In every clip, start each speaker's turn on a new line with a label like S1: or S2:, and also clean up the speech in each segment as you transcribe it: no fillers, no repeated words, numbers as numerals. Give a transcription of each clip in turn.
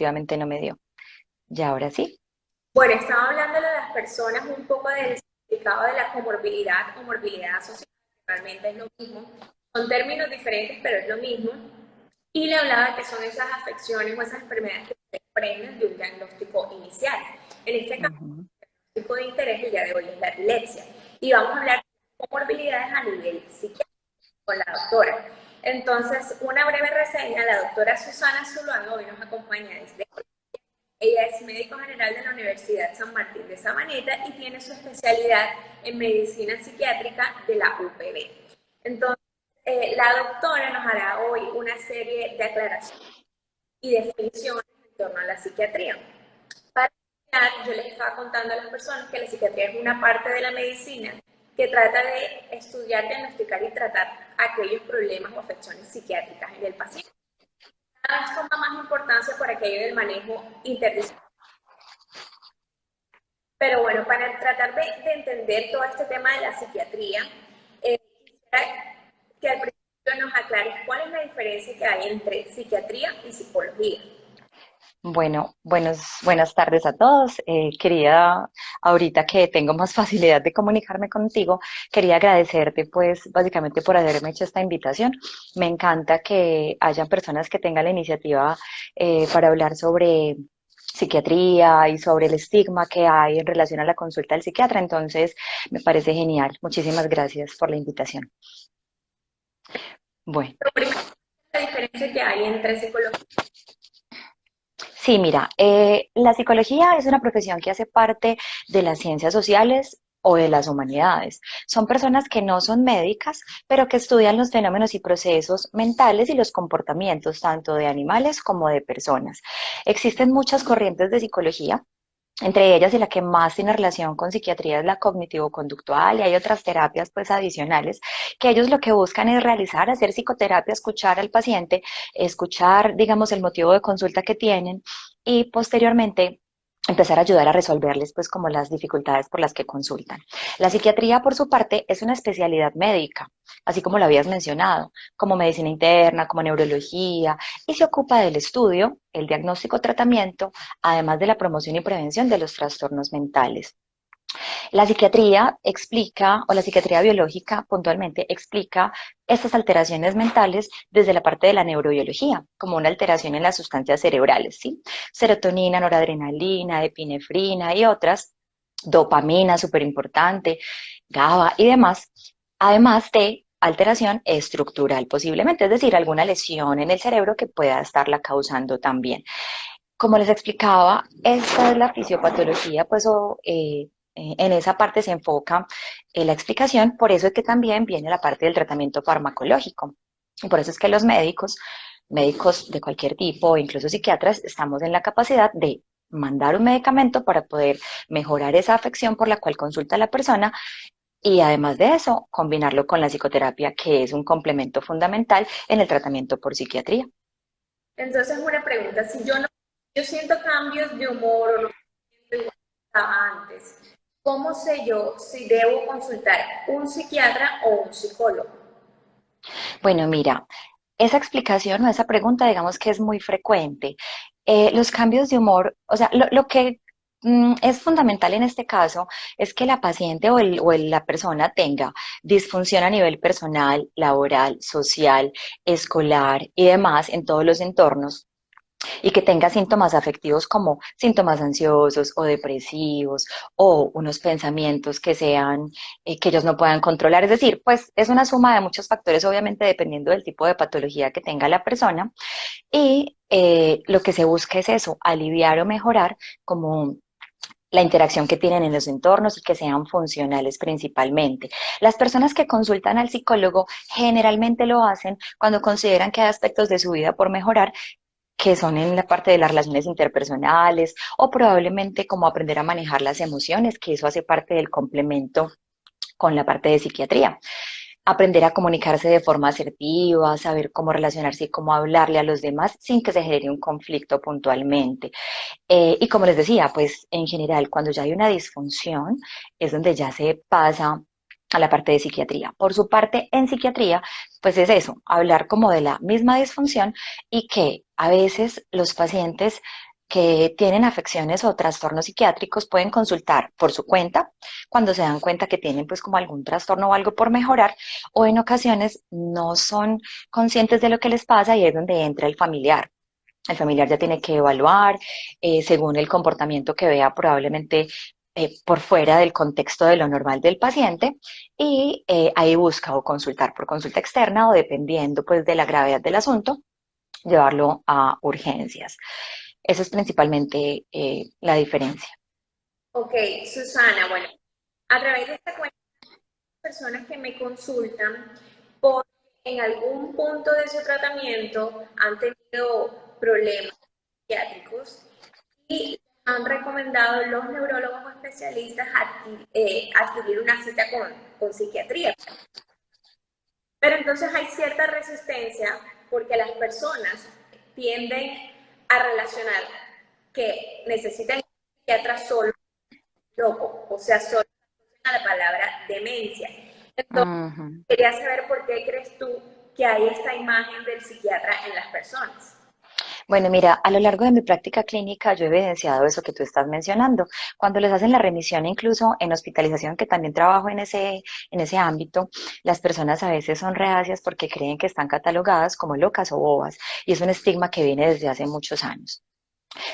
S1: definitivamente no me dio. Ya ahora sí.
S2: Bueno, estaba hablando de las personas un poco del significado de la comorbilidad o morbilidad asociada, que realmente es lo mismo. Son términos diferentes, pero es lo mismo. Y le hablaba que son esas afecciones o esas enfermedades que se desprenden de un diagnóstico inicial. En este caso,
S1: Ujú.
S2: el tipo de interés el día de hoy es la epilepsia. Y vamos a hablar de comorbilidades a nivel psiquiátrico con la doctora. Entonces, una breve reseña, la doctora Susana Zuluaga hoy nos acompaña desde... Ella es médico general de la Universidad San Martín de Sabaneta y tiene su especialidad en medicina psiquiátrica de la UPB. Entonces, la doctora nos hará hoy una serie de aclaraciones y definiciones en torno a la psiquiatría. Para iniciar, yo les estaba contando a las personas que la psiquiatría es una parte de la medicina que trata de estudiar, diagnosticar y tratar aquellos problemas o afecciones psiquiátricas en el paciente. Cada vez toma más importancia por aquello del manejo interdisciplinario. Pero bueno, para tratar de entender todo este tema de la psiquiatría, quisiera que al principio nos aclares cuál es la diferencia que hay entre psiquiatría y psicología.
S1: Bueno, buenas tardes a todos. Quería, ahorita que tengo más facilidad de comunicarme contigo, quería agradecerte pues básicamente por haberme hecho esta invitación. Me encanta que hayan personas que tengan la iniciativa para hablar sobre psiquiatría y sobre el estigma que hay en relación a la consulta del psiquiatra. Entonces, me parece genial. Muchísimas gracias por la invitación. Bueno.
S2: Pero primero, la diferencia que hay entre psicología.
S1: Sí, mira, la psicología es una profesión que hace parte de las ciencias sociales o de las humanidades. Son personas que no son médicas, pero que estudian los fenómenos y procesos mentales y los comportamientos tanto de animales como de personas. Existen muchas corrientes de psicología. Entre ellas, y la que más tiene relación con psiquiatría es la cognitivo-conductual, y hay otras terapias pues adicionales que ellos lo que buscan es realizar, hacer psicoterapia, escuchar al paciente, escuchar, digamos, el motivo de consulta que tienen y posteriormente empezar a ayudar a resolverles pues como las dificultades por las que consultan. La psiquiatría, por su parte, es una especialidad médica, así como lo habías mencionado, como medicina interna, como neurología, y se ocupa del estudio, el diagnóstico, tratamiento, además de la promoción y prevención de los trastornos mentales. La psiquiatría explica, o la psiquiatría biológica puntualmente explica estas alteraciones mentales desde la parte de la neurobiología, como una alteración en las sustancias cerebrales, ¿sí? Serotonina, noradrenalina, epinefrina y otras, dopamina, súper importante, GABA y demás, además de alteración estructural posiblemente, es decir, alguna lesión en el cerebro que pueda estarla causando también. Como les explicaba, esta es la fisiopatología, pues en esa parte se enfoca la explicación, por eso es que también viene la parte del tratamiento farmacológico. Y por eso es que los médicos, médicos de cualquier tipo, incluso psiquiatras, estamos en la capacidad de mandar un medicamento para poder mejorar esa afección por la cual consulta la persona y además de eso, combinarlo con la psicoterapia, que es un complemento fundamental en el tratamiento por psiquiatría.
S2: Entonces, una pregunta, si yo no, yo siento cambios de humor o no siento igual que estaba antes, ¿cómo sé yo si debo consultar un psiquiatra o un psicólogo?
S1: Bueno, mira, esa explicación o esa pregunta, digamos que es muy frecuente. Los cambios de humor, o sea, lo que es fundamental en este caso es que la paciente la persona tenga disfunción a nivel personal, laboral, social, escolar y demás en todos los entornos y que tenga síntomas afectivos como síntomas ansiosos o depresivos o unos pensamientos que sean, que ellos no puedan controlar. Es decir, pues es una suma de muchos factores, obviamente dependiendo del tipo de patología que tenga la persona y lo que se busca es eso, aliviar o mejorar como la interacción que tienen en los entornos y que sean funcionales principalmente. Las personas que consultan al psicólogo generalmente lo hacen cuando consideran que hay aspectos de su vida por mejorar que son en la parte de las relaciones interpersonales o probablemente como aprender a manejar las emociones, que eso hace parte del complemento con la parte de psiquiatría. Aprender a comunicarse de forma asertiva, saber cómo relacionarse y cómo hablarle a los demás sin que se genere un conflicto puntualmente. Y como les decía, pues en general, cuando ya hay una disfunción, es donde ya se pasa a la parte de psiquiatría. Por su parte, en psiquiatría, pues es eso, hablar como de la misma disfunción y que a veces los pacientes que tienen afecciones o trastornos psiquiátricos pueden consultar por su cuenta cuando se dan cuenta que tienen pues como algún trastorno o algo por mejorar, o en ocasiones no son conscientes de lo que les pasa y es donde entra el familiar. El familiar ya tiene que evaluar según el comportamiento que vea probablemente por fuera del contexto de lo normal del paciente, y ahí busca o consultar por consulta externa o dependiendo pues de la gravedad del asunto, llevarlo a urgencias. Esa es principalmente la diferencia.
S2: Ok, Susana, bueno, a través de esta cuenta, personas que me consultan porque en algún punto de su tratamiento han tenido problemas psiquiátricos y han recomendado los neurólogos o especialistas adquirir una cita con psiquiatría. Pero entonces hay cierta resistencia porque las personas tienden a relacionar que necesitan un psiquiatra solo loco, o sea, solo a la palabra demencia. Entonces,
S1: Uh -huh.
S2: quería saber por qué crees tú que hay esta imagen del psiquiatra en las personas.
S1: Bueno, mira, a lo largo de mi práctica clínica yo he evidenciado eso que tú estás mencionando. Cuando les hacen la remisión, incluso en hospitalización, que también trabajo en ese ámbito, las personas a veces son reacias porque creen que están catalogadas como locas o bobas, y es un estigma que viene desde hace muchos años.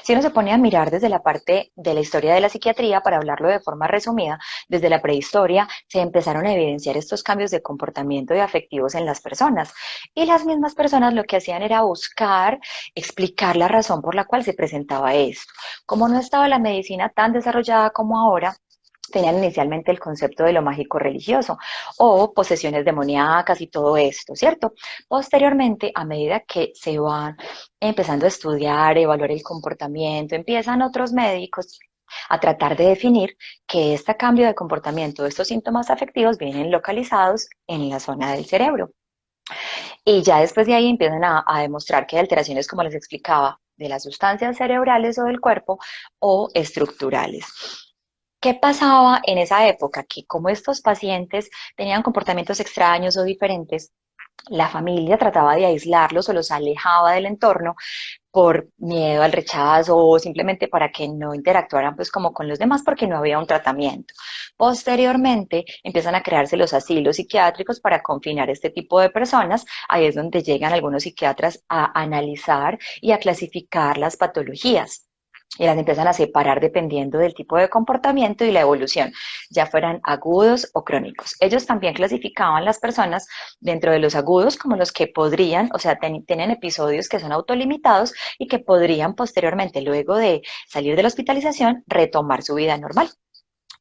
S1: Si uno se pone a mirar desde la parte de la historia de la psiquiatría, para hablarlo de forma resumida, desde la prehistoria se empezaron a evidenciar estos cambios de comportamiento y afectivos en las personas. Y las mismas personas lo que hacían era buscar explicar la razón por la cual se presentaba esto. Como no estaba la medicina tan desarrollada como ahora, tenían inicialmente el concepto de lo mágico religioso o posesiones demoníacas y todo esto, ¿cierto? Posteriormente, a medida que se van empezando a estudiar, evaluar el comportamiento, empiezan otros médicos a tratar de definir que este cambio de comportamiento, estos síntomas afectivos vienen localizados en la zona del cerebro. Y ya después de ahí empiezan a demostrar que hay alteraciones, como les explicaba, de las sustancias cerebrales o del cuerpo o estructurales. ¿Qué pasaba en esa época? Que como estos pacientes tenían comportamientos extraños o diferentes, la familia trataba de aislarlos o los alejaba del entorno por miedo al rechazo o simplemente para que no interactuaran pues como con los demás porque no había un tratamiento. Posteriormente empiezan a crearse los asilos psiquiátricos para confinar este tipo de personas. Ahí es donde llegan algunos psiquiatras a analizar y a clasificar las patologías, y las empiezan a separar dependiendo del tipo de comportamiento y la evolución, ya fueran agudos o crónicos. Ellos también clasificaban las personas dentro de los agudos como los que podrían, o sea, tienen episodios que son autolimitados y que podrían posteriormente, luego de salir de la hospitalización, retomar su vida normal.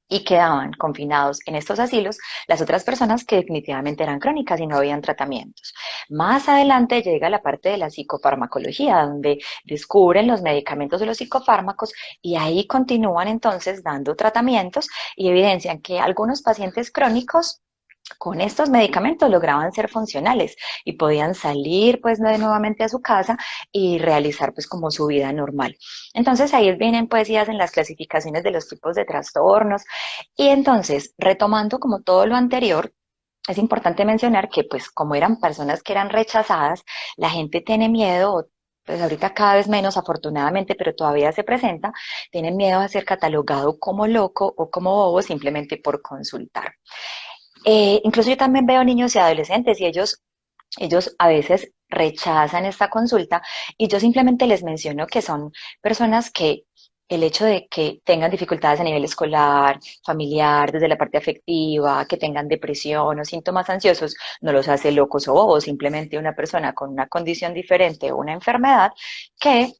S1: Y quedaban confinados en estos asilos las otras personas que definitivamente eran crónicas y no habían tratamientos. Más adelante llega la parte de la psicofarmacología, donde descubren los medicamentos de los psicofármacos y ahí continúan entonces dando tratamientos y evidencian que algunos pacientes crónicos con estos medicamentos lograban ser funcionales y podían salir pues nuevamente a su casa y realizar pues como su vida normal. Entonces ahí vienen pues y hacen las clasificaciones de los tipos de trastornos, y entonces retomando como todo lo anterior, es importante mencionar que pues como eran personas que eran rechazadas, la gente tiene miedo, pues ahorita cada vez menos afortunadamente, pero todavía se presenta, tienen miedo a ser catalogado como loco o como bobo simplemente por consultar. Incluso yo también veo niños y adolescentes y ellos a veces rechazan esta consulta, y yo simplemente les menciono que son personas que el hecho de que tengan dificultades a nivel escolar, familiar, desde la parte afectiva, que tengan depresión o síntomas ansiosos, no los hace locos o bobos, simplemente una persona con una condición diferente o una enfermedad que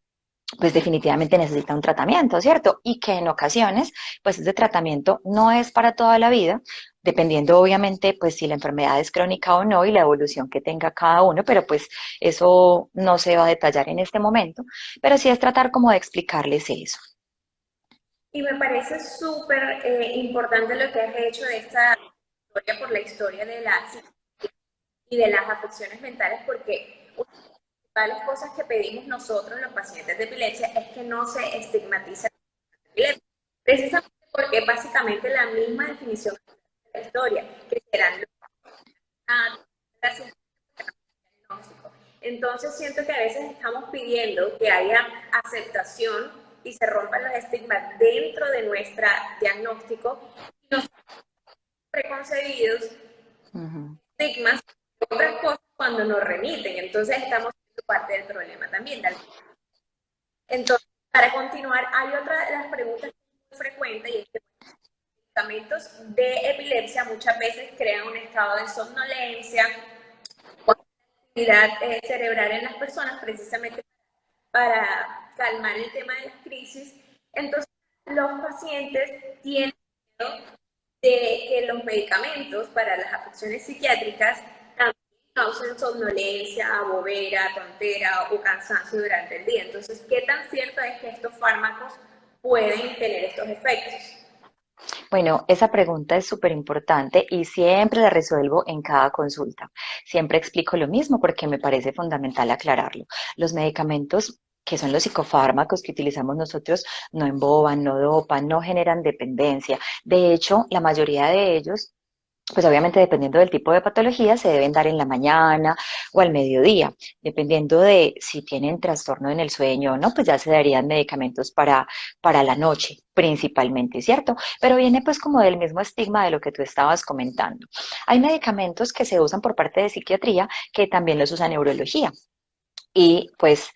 S1: pues definitivamente necesita un tratamiento, ¿cierto? Y que en ocasiones, pues ese tratamiento no es para toda la vida, dependiendo obviamente, pues si la enfermedad es crónica o no y la evolución que tenga cada uno, pero pues eso no se va a detallar en este momento, pero sí es tratar como de explicarles eso.
S2: Y me parece súper importante lo que has hecho de esta historia por la historia de la psicología y de las afecciones mentales, porque una de las principales cosas que pedimos nosotros, los pacientes de epilepsia, es que no se estigmatice la epilepsia. Precisamente porque es básicamente la misma definición de la historia, que serán los diagnósticos. Entonces siento que a veces estamos pidiendo que haya aceptación y se rompan los estigmas dentro de nuestro diagnóstico y los preconcebidos
S1: Ujú.
S2: estigmas de otras cosas cuando nos remiten. Entonces estamos siendo parte del problema también. Entonces, para continuar, hay otra de las preguntas muy frecuentes y es que los medicamentos de epilepsia muchas veces crean un estado de somnolencia o actividad cerebral en las personas precisamente para calmar el tema de las crisis. Entonces, los pacientes tienen miedo de que los medicamentos para las afecciones psiquiátricas también causen somnolencia, bobera, tontera o cansancio durante el día. Entonces, ¿qué tan cierto es que estos fármacos pueden tener estos efectos?
S1: Bueno, esa pregunta es súper importante y siempre la resuelvo en cada consulta. Siempre explico lo mismo porque me parece fundamental aclararlo. Los medicamentos que son los psicofármacos que utilizamos nosotros no emboban, no dopan, no generan dependencia. De hecho, la mayoría de ellos pues obviamente dependiendo del tipo de patología se deben dar en la mañana o al mediodía, dependiendo de si tienen trastorno en el sueño o no, pues ya se darían medicamentos para la noche principalmente, ¿cierto? Pero viene pues como del mismo estigma de lo que tú estabas comentando. Hay medicamentos que se usan por parte de psiquiatría que también los usa neurología. Y pues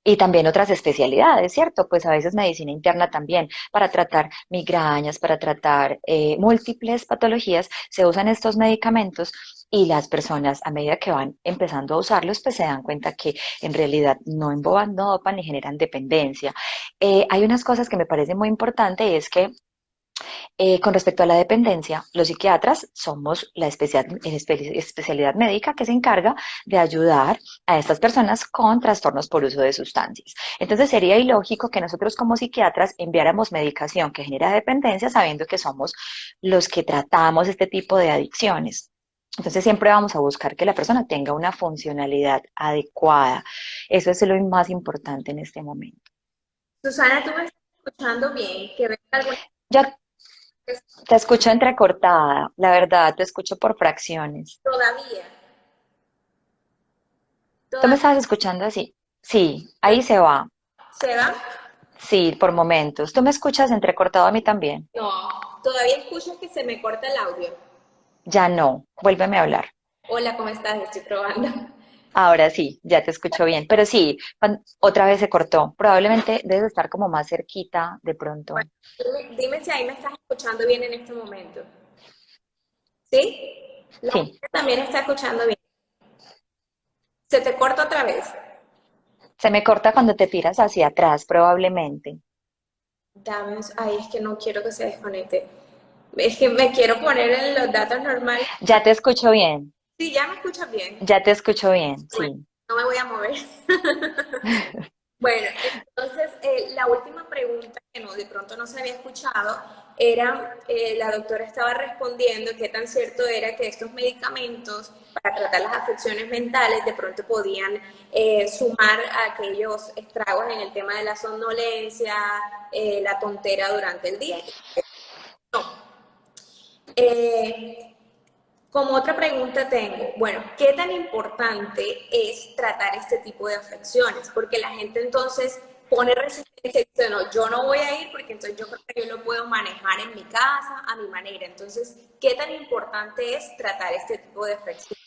S1: y también otras especialidades, ¿cierto? Pues a veces medicina interna también, para tratar migrañas, para tratar múltiples patologías, se usan estos medicamentos y las personas a medida que van empezando a usarlos, pues se dan cuenta que en realidad no emboban, no dopan ni generan dependencia. Hay unas cosas que me parecen muy importantes, es que con respecto a la dependencia, los psiquiatras somos la especialidad médica que se encarga de ayudar a estas personas con trastornos por uso de sustancias. Entonces sería ilógico que nosotros como psiquiatras enviáramos medicación que genera dependencia sabiendo que somos los que tratamos este tipo de adicciones. Entonces siempre vamos a buscar que la persona tenga una funcionalidad adecuada. Eso es lo más importante en este momento.
S2: Susana, ¿tú me estás escuchando bien? Que venga alguna
S1: Ya
S2: vez
S1: te escucho entrecortada, la verdad, te escucho por fracciones.
S2: todavía,
S1: ¿Tú me
S2: todavía
S1: estabas escuchando así? Sí, ahí se va.
S2: se va.
S1: Sí, por momentos. ¿Tú me escuchas entrecortado a mí también?
S2: No, todavía escucho que se me corta el audio.
S1: Ya no. Vuélveme a hablar.
S2: Hola, ¿cómo estás? Estoy probando.
S1: Ahora sí, ya te escucho bien. Pero sí, otra vez se cortó. Probablemente debes estar como más cerquita de pronto.
S2: Bueno, dime si ahí me estás escuchando bien en este momento. ¿Sí? La
S1: Sí,
S2: gente también está escuchando bien. Se te corta otra vez.
S1: se me corta cuando te tiras hacia atrás, probablemente.
S2: Ay, es que no quiero que se desconecte. Es que me quiero poner en los datos normales.
S1: Ya te escucho bien.
S2: Sí, ya me escuchas bien.
S1: Ya te escucho bien,
S2: Bueno,
S1: sí.
S2: no me voy a mover. Bueno, entonces la última pregunta que no, de pronto no se había escuchado era, la doctora estaba respondiendo qué tan cierto era que estos medicamentos para tratar las afecciones mentales de pronto podían sumar a aquellos estragos en el tema de la somnolencia, la tontera durante el día. No. Eh, Como otra pregunta tengo, bueno, ¿qué tan importante es tratar este tipo de afecciones? Porque la gente entonces pone resistencia y dice, no, yo no voy a ir porque entonces yo creo que yo lo puedo manejar en mi casa a mi manera. Entonces, ¿qué tan importante es tratar este tipo de afecciones?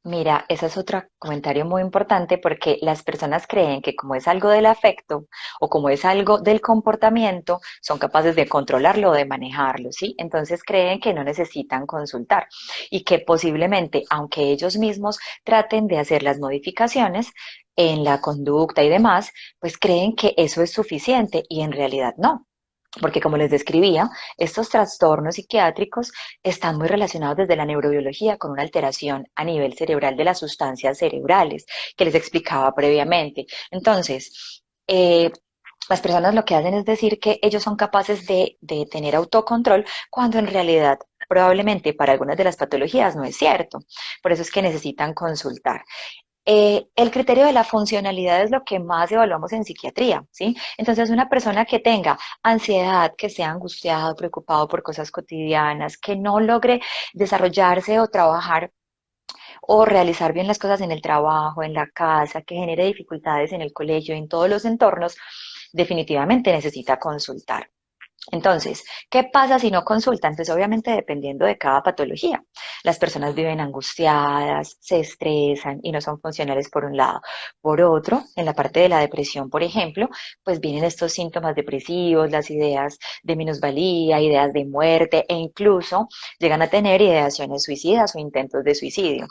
S1: Mira, ese es otro comentario muy importante porque las personas creen que como es algo del afecto o como es algo del comportamiento, son capaces de controlarlo o de manejarlo, ¿sí? Entonces creen que no necesitan consultar y que posiblemente, aunque ellos mismos traten de hacer las modificaciones en la conducta y demás, pues creen que eso es suficiente y en realidad no. Porque como les describía, estos trastornos psiquiátricos están muy relacionados desde la neurobiología con una alteración a nivel cerebral de las sustancias cerebrales que les explicaba previamente. Entonces, las personas lo que hacen es decir que ellos son capaces de tener autocontrol cuando en realidad probablemente para algunas de las patologías no es cierto. Por eso es que necesitan consultar. El criterio de la funcionalidad es lo que más evaluamos en psiquiatría, ¿sí? Entonces, una persona que tenga ansiedad, que sea angustiado, preocupado por cosas cotidianas, que no logre desarrollarse o trabajar o realizar bien las cosas en el trabajo, en la casa, que genere dificultades en el colegio, en todos los entornos, definitivamente necesita consultar. Entonces, ¿qué pasa si no consultan? Pues obviamente dependiendo de cada patología. Las personas viven angustiadas, se estresan y no son funcionales por un lado. Por otro, en la parte de la depresión, por ejemplo, pues vienen estos síntomas depresivos, las ideas de minusvalía, ideas de muerte e incluso llegan a tener ideaciones suicidas o intentos de suicidio.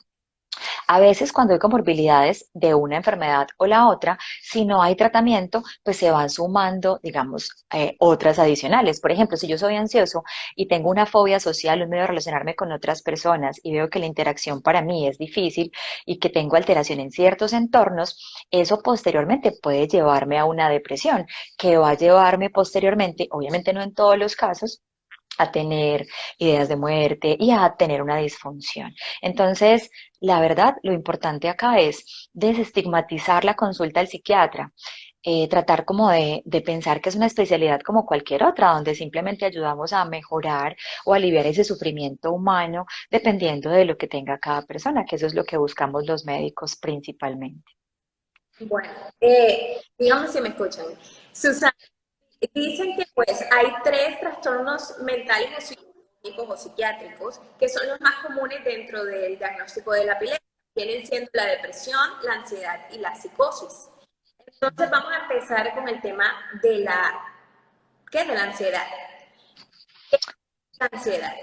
S1: A veces cuando hay comorbilidades de una enfermedad o la otra, si no hay tratamiento, pues se van sumando, digamos, otras adicionales. Por ejemplo, si yo soy ansioso y tengo una fobia social, un miedo a relacionarme con otras personas y veo que la interacción para mí es difícil y que tengo alteración en ciertos entornos, eso posteriormente puede llevarme a una depresión, que va a llevarme posteriormente, obviamente no en todos los casos, a tener ideas de muerte y a tener una disfunción. Entonces, la verdad, lo importante acá es desestigmatizar la consulta al psiquiatra, tratar como de pensar que es una especialidad como cualquier otra, donde simplemente ayudamos a mejorar o aliviar ese sufrimiento humano dependiendo de lo que tenga cada persona, que eso es lo que buscamos los médicos principalmente.
S2: Bueno, digamos si me escuchan. Susana, dicen que pues hay tres trastornos mentales o psicológicos o psiquiátricos que son los más comunes dentro del diagnóstico de la epilepsia. Vienen siendo la depresión, la ansiedad y la psicosis. Entonces vamos a empezar con el tema de ¿qué es de la ansiedad? ¿Qué es la ansiedad?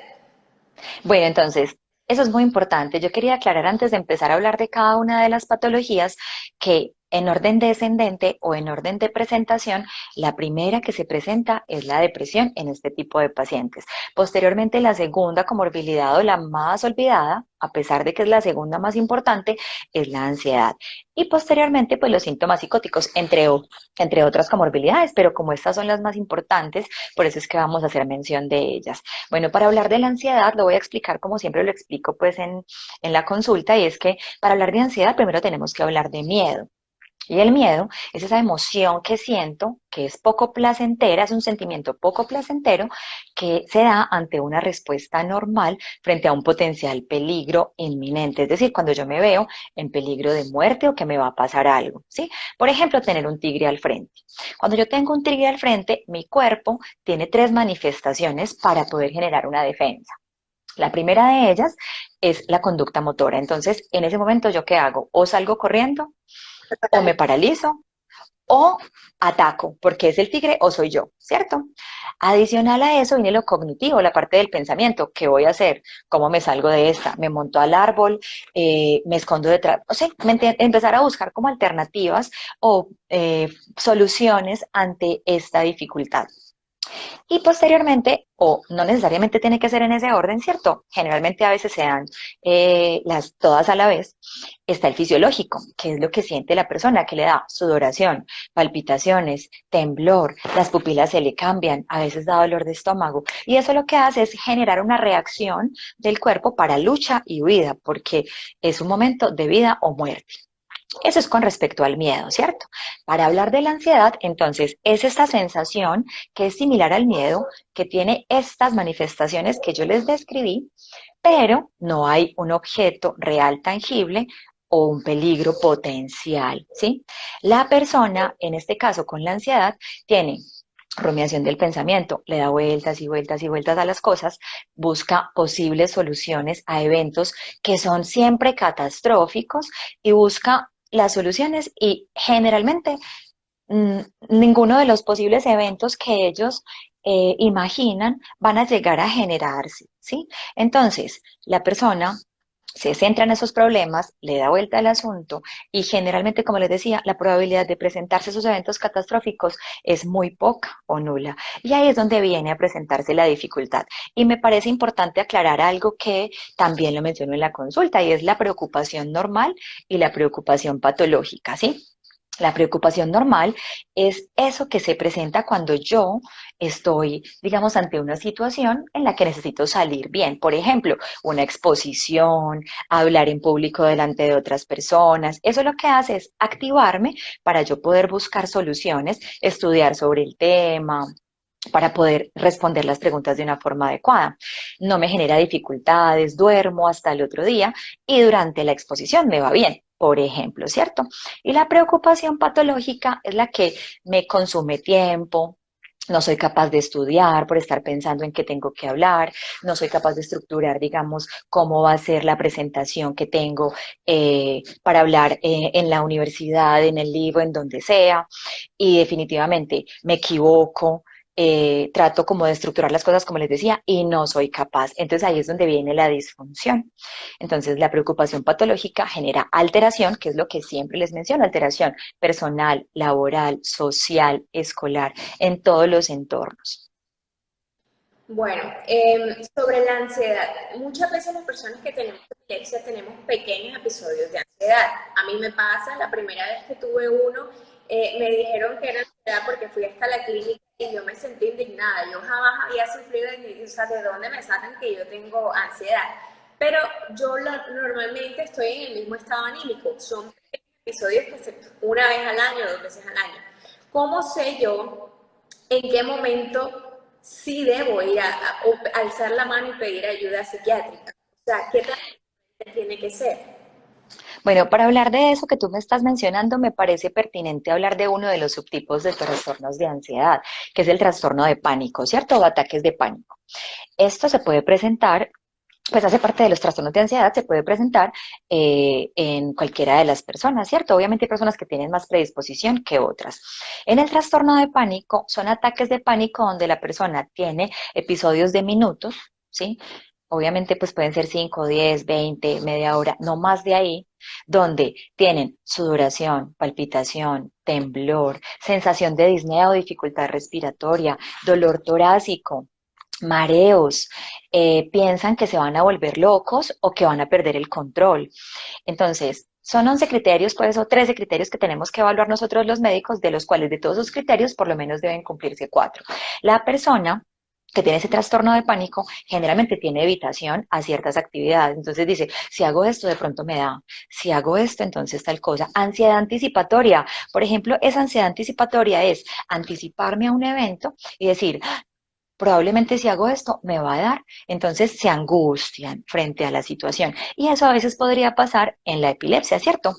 S1: Bueno, entonces, eso es muy importante. Yo quería aclarar antes de empezar a hablar de cada una de las patologías que en orden descendente o en orden de presentación, la primera que se presenta es la depresión en este tipo de pacientes. Posteriormente, la segunda comorbilidad o la más olvidada, a pesar de que es la segunda más importante, es la ansiedad. Y posteriormente, pues los síntomas psicóticos, entre otras comorbilidades, pero como estas son las más importantes, por eso es que vamos a hacer mención de ellas. Bueno, para hablar de la ansiedad lo voy a explicar como siempre lo explico pues en la consulta y es que para hablar de ansiedad primero tenemos que hablar de miedo. Y el miedo es esa emoción que siento, que es poco placentera, es un sentimiento poco placentero que se da ante una respuesta normal frente a un potencial peligro inminente. Es decir, cuando yo me veo en peligro de muerte o que me va a pasar algo, ¿sí? Por ejemplo, tener un tigre al frente. Cuando yo tengo un tigre al frente, mi cuerpo tiene tres manifestaciones para poder generar una defensa. La primera de ellas es la conducta motora. Entonces, en ese momento, ¿yo qué hago? O salgo corriendo, o me paralizo, o ataco, porque es el tigre o soy yo, ¿cierto? Adicional a eso viene lo cognitivo, la parte del pensamiento. ¿Qué voy a hacer? ¿Cómo me salgo de esta? ¿Me monto al árbol? ¿Me escondo detrás? O sea, empezar a buscar como alternativas o soluciones ante esta dificultad. Y posteriormente, o no necesariamente tiene que ser en ese orden, ¿cierto? Generalmente a veces se dan las todas a la vez. Está el fisiológico, que es lo que siente la persona, que le da sudoración, palpitaciones, temblor, las pupilas se le cambian, a veces da dolor de estómago. Y eso lo que hace es generar una reacción del cuerpo para lucha y huida, porque es un momento de vida o muerte. Eso es con respecto al miedo, ¿cierto? Para hablar de la ansiedad, entonces, es esta sensación que es similar al miedo, que tiene estas manifestaciones que yo les describí, pero no hay un objeto real tangible o un peligro potencial, ¿sí? La persona, en este caso con la ansiedad, tiene rumiación del pensamiento, le da vueltas y vueltas y vueltas a las cosas, busca posibles soluciones a eventos que son siempre catastróficos y busca las soluciones y generalmente mmm, ninguno de los posibles eventos que ellos imaginan van a llegar a generarse, ¿sí? Entonces, la persona se centra en esos problemas, le da vuelta al asunto y generalmente, como les decía, la probabilidad de presentarse esos eventos catastróficos es muy poca o nula. Y ahí es donde viene a presentarse la dificultad. Y me parece importante aclarar algo que también lo menciono en la consulta y es la preocupación normal y la preocupación patológica, ¿sí? La preocupación normal es eso que se presenta cuando yo estoy, digamos, ante una situación en la que necesito salir bien. Por ejemplo, una exposición, hablar en público delante de otras personas. Eso lo que hace es activarme para yo poder buscar soluciones, estudiar sobre el tema, para poder responder las preguntas de una forma adecuada. No me genera dificultades, duermo hasta el otro día y durante la exposición me va bien, por ejemplo, ¿cierto? Y la preocupación patológica es la que me consume tiempo. No soy capaz de estudiar por estar pensando en qué tengo que hablar, no soy capaz de estructurar, digamos, cómo va a ser la presentación que tengo para hablar en la universidad, en el libro, en donde sea, y definitivamente me equivoco, trato como de estructurar las cosas como les decía y no soy capaz. Entonces ahí es donde viene la disfunción. Entonces la preocupación patológica genera alteración, que es lo que siempre les menciono, alteración personal, laboral, social, escolar, en todos los entornos.
S2: Bueno, sobre la ansiedad, muchas veces las personas que tenemos epilepsia tenemos pequeños episodios de ansiedad. A mí me pasa, la primera vez que tuve uno, me dijeron que era ansiedad porque fui hasta la clínica y yo me sentí indignada. Yo jamás había sufrido, o sea, ¿de dónde me sacan que yo tengo ansiedad? Pero yo normalmente estoy en el mismo estado anímico. Son episodios que se, una vez al año, dos veces al año. ¿Cómo sé yo en qué momento sí debo ir a alzar la mano y pedir ayuda psiquiátrica? O sea, ¿qué tan tiene que ser?
S1: Bueno, para hablar de eso que tú me estás mencionando, me parece pertinente hablar de uno de los subtipos de trastornos de ansiedad, que es el trastorno de pánico, ¿cierto? O ataques de pánico. Esto se puede presentar, pues hace parte de los trastornos de ansiedad, se puede presentar en cualquiera de las personas, ¿cierto? Obviamente hay personas que tienen más predisposición que otras. En el trastorno de pánico son ataques de pánico donde la persona tiene episodios de minutos, ¿sí? Obviamente pues pueden ser 5, 10, 20, media hora, no más de ahí, donde tienen sudoración, palpitación, temblor, sensación de disnea o dificultad respiratoria, dolor torácico, mareos, piensan que se van a volver locos o que van a perder el control. Entonces, son 11 criterios, pues, o 13 criterios que tenemos que evaluar nosotros los médicos, de los cuales de todos esos criterios por lo menos deben cumplirse 4. La persona que tiene ese trastorno de pánico generalmente tiene evitación a ciertas actividades. Entonces dice, si hago esto, de pronto me da. Si hago esto, entonces tal cosa. Ansiedad anticipatoria. Por ejemplo, esa ansiedad anticipatoria es anticiparme a un evento y decir, probablemente si hago esto me va a dar, entonces se angustian frente a la situación. Y eso a veces podría pasar en la epilepsia, ¿cierto?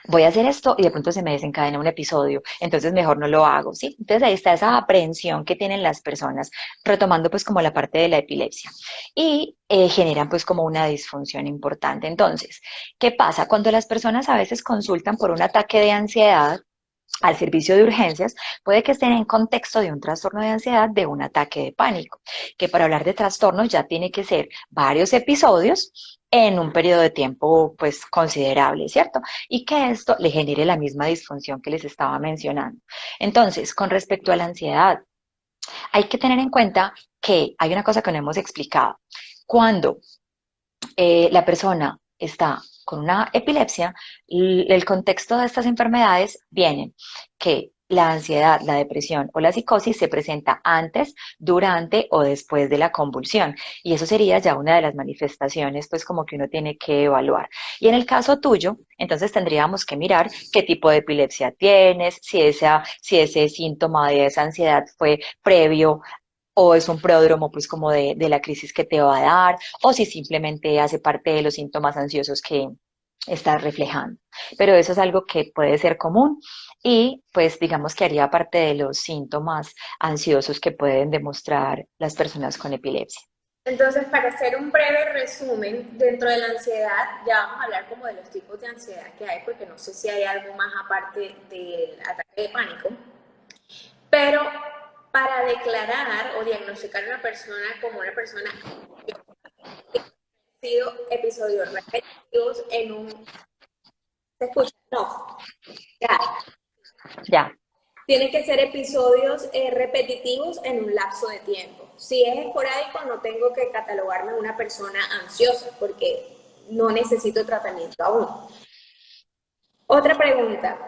S1: Voy a hacer esto y de pronto se me desencadena un episodio, entonces mejor no lo hago, ¿sí? Entonces ahí está esa aprehensión que tienen las personas, retomando pues como la parte de la epilepsia y generan pues como una disfunción importante. Entonces, ¿qué pasa? Cuando las personas a veces consultan por un ataque de ansiedad, al servicio de urgencias, puede que estén en contexto de un trastorno de ansiedad, de un ataque de pánico, que para hablar de trastornos ya tiene que ser varios episodios en un periodo de tiempo pues considerable, ¿cierto? Y que esto le genere la misma disfunción que les estaba mencionando. Entonces, con respecto a la ansiedad, hay que tener en cuenta que hay una cosa que no hemos explicado. Cuando la persona está con una epilepsia, el contexto de estas enfermedades viene que la ansiedad, la depresión o la psicosis se presenta antes, durante o después de la convulsión. Y eso sería ya una de las manifestaciones, pues como que uno tiene que evaluar. Y en el caso tuyo, entonces tendríamos que mirar qué tipo de epilepsia tienes, si ese síntoma de esa ansiedad fue previo o es un pródromo pues como de la crisis que te va a dar, o si simplemente hace parte de los síntomas ansiosos que estás reflejando. Pero eso es algo que puede ser común y pues digamos que haría parte de los síntomas ansiosos que pueden demostrar las personas con epilepsia.
S2: Entonces, para hacer un breve resumen, dentro de la ansiedad, ya vamos a hablar como de los tipos de ansiedad que hay, porque no sé si hay algo más aparte del ataque de pánico, pero para declarar o diagnosticar a una persona como una persona que ha sido episodios repetitivos en un... ¿Se escucha? No, ya.
S1: Ya,
S2: Tienen que ser episodios repetitivos en un lapso de tiempo. Si es esporádico, no tengo que catalogarme una persona ansiosa porque no necesito tratamiento aún. Otra pregunta.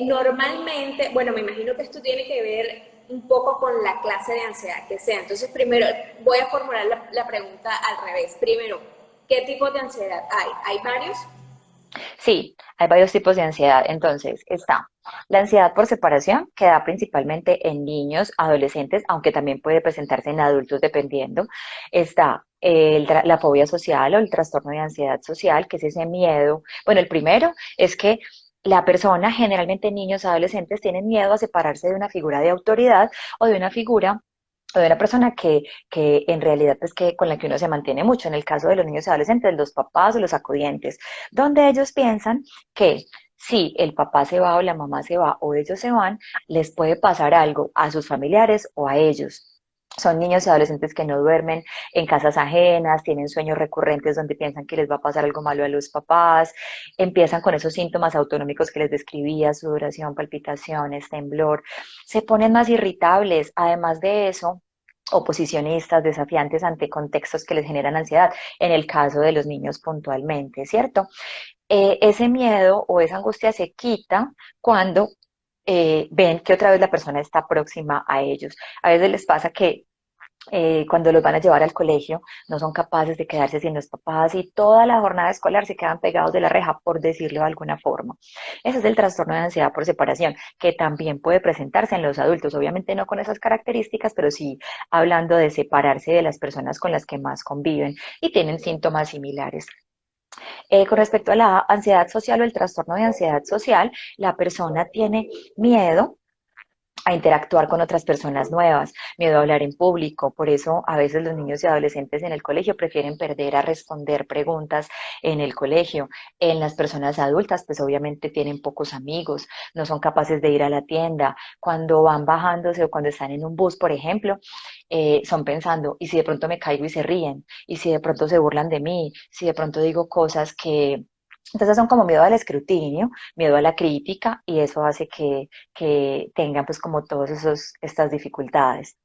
S2: Normalmente, bueno, me imagino que esto tiene que ver un poco con la clase de ansiedad que sea. Entonces, primero voy a formular la pregunta al revés. Primero, ¿qué tipo de ansiedad hay? ¿Hay varios?
S1: Sí, hay varios tipos de ansiedad. Entonces, está la ansiedad por separación, que da principalmente en niños, adolescentes, aunque también puede presentarse en adultos dependiendo. Está la fobia social o el trastorno de ansiedad social, que es ese miedo. Bueno, el primero es que la persona, generalmente niños, adolescentes, tienen miedo a separarse de una figura de autoridad o de una figura o de una persona que en realidad pues que con la que uno se mantiene mucho. En el caso de los niños y adolescentes, los papás o los acudientes, donde ellos piensan que si el papá se va o la mamá se va o ellos se van, les puede pasar algo a sus familiares o a ellos. Son niños y adolescentes que no duermen en casas ajenas, tienen sueños recurrentes donde piensan que les va a pasar algo malo a los papás, empiezan con esos síntomas autonómicos que les describía, sudoración, palpitaciones, temblor, se ponen más irritables. Además de eso, oposicionistas, desafiantes ante contextos que les generan ansiedad, en el caso de los niños puntualmente, ¿cierto? Ese miedo o esa angustia se quita cuando ven que otra vez la persona está próxima a ellos. A veces les pasa que cuando los van a llevar al colegio, no son capaces de quedarse sin los papás y toda la jornada escolar se quedan pegados de la reja, por decirlo de alguna forma. Ese es el trastorno de ansiedad por separación, que también puede presentarse en los adultos, obviamente no con esas características, pero sí hablando de separarse de las personas con las que más conviven y tienen síntomas similares. Con respecto a la ansiedad social o el trastorno de ansiedad social, la persona tiene miedo a interactuar con otras personas nuevas, miedo a hablar en público. Por eso a veces los niños y adolescentes en el colegio prefieren perder a responder preguntas en el colegio. En las personas adultas, pues obviamente tienen pocos amigos, no son capaces de ir a la tienda. Cuando van bajándose o cuando están en un bus, por ejemplo, son pensando, ¿y si de pronto me caigo y se ríen? ¿Y si de pronto se burlan de mí? ¿Si de pronto digo cosas que... Entonces son como miedo al escrutinio, miedo a la crítica y eso hace que tengan pues como todas estas dificultades.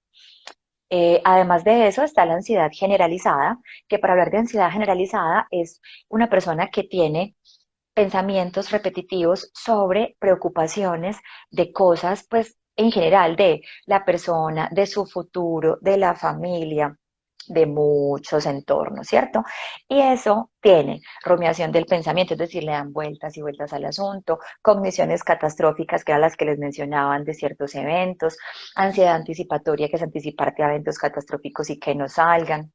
S1: Además de eso está la ansiedad generalizada, que para hablar de ansiedad generalizada es una persona que tiene pensamientos repetitivos sobre preocupaciones de cosas pues en general de la persona, de su futuro, de la familia, de muchos entornos, ¿cierto? Y eso tiene rumiación del pensamiento, es decir, le dan vueltas y vueltas al asunto, cogniciones catastróficas, que eran las que les mencionaban de ciertos eventos, ansiedad anticipatoria, que es anticiparte a eventos catastróficos y que no salgan.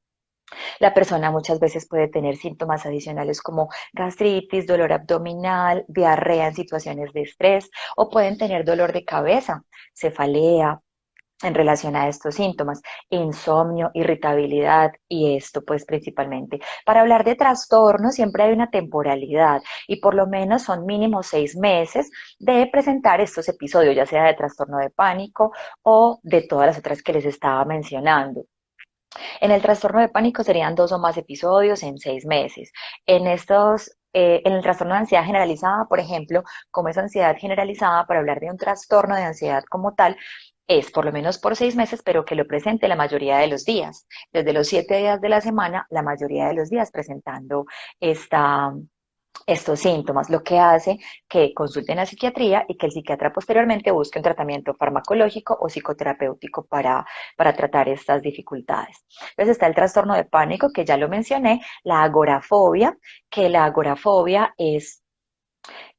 S1: La persona muchas veces puede tener síntomas adicionales como gastritis, dolor abdominal, diarrea en situaciones de estrés o pueden tener dolor de cabeza, cefalea, en relación a estos síntomas, insomnio, irritabilidad y esto pues principalmente. Para hablar de trastorno siempre hay una temporalidad y por lo menos son mínimo 6 meses de presentar estos episodios, ya sea de trastorno de pánico o de todas las otras que les estaba mencionando. En el trastorno de pánico serían 2 o más episodios en 6 meses. En el trastorno de ansiedad generalizada, por ejemplo, como es ansiedad generalizada, para hablar de un trastorno de ansiedad como tal, es por lo menos por 6 meses, pero que lo presente la mayoría de los días. Desde los 7 días de la semana, la mayoría de los días presentando esta, estos síntomas, lo que hace que consulten a psiquiatría y que el psiquiatra posteriormente busque un tratamiento farmacológico o psicoterapéutico para tratar estas dificultades. Entonces está el trastorno de pánico, que ya lo mencioné, la agorafobia, que la agorafobia es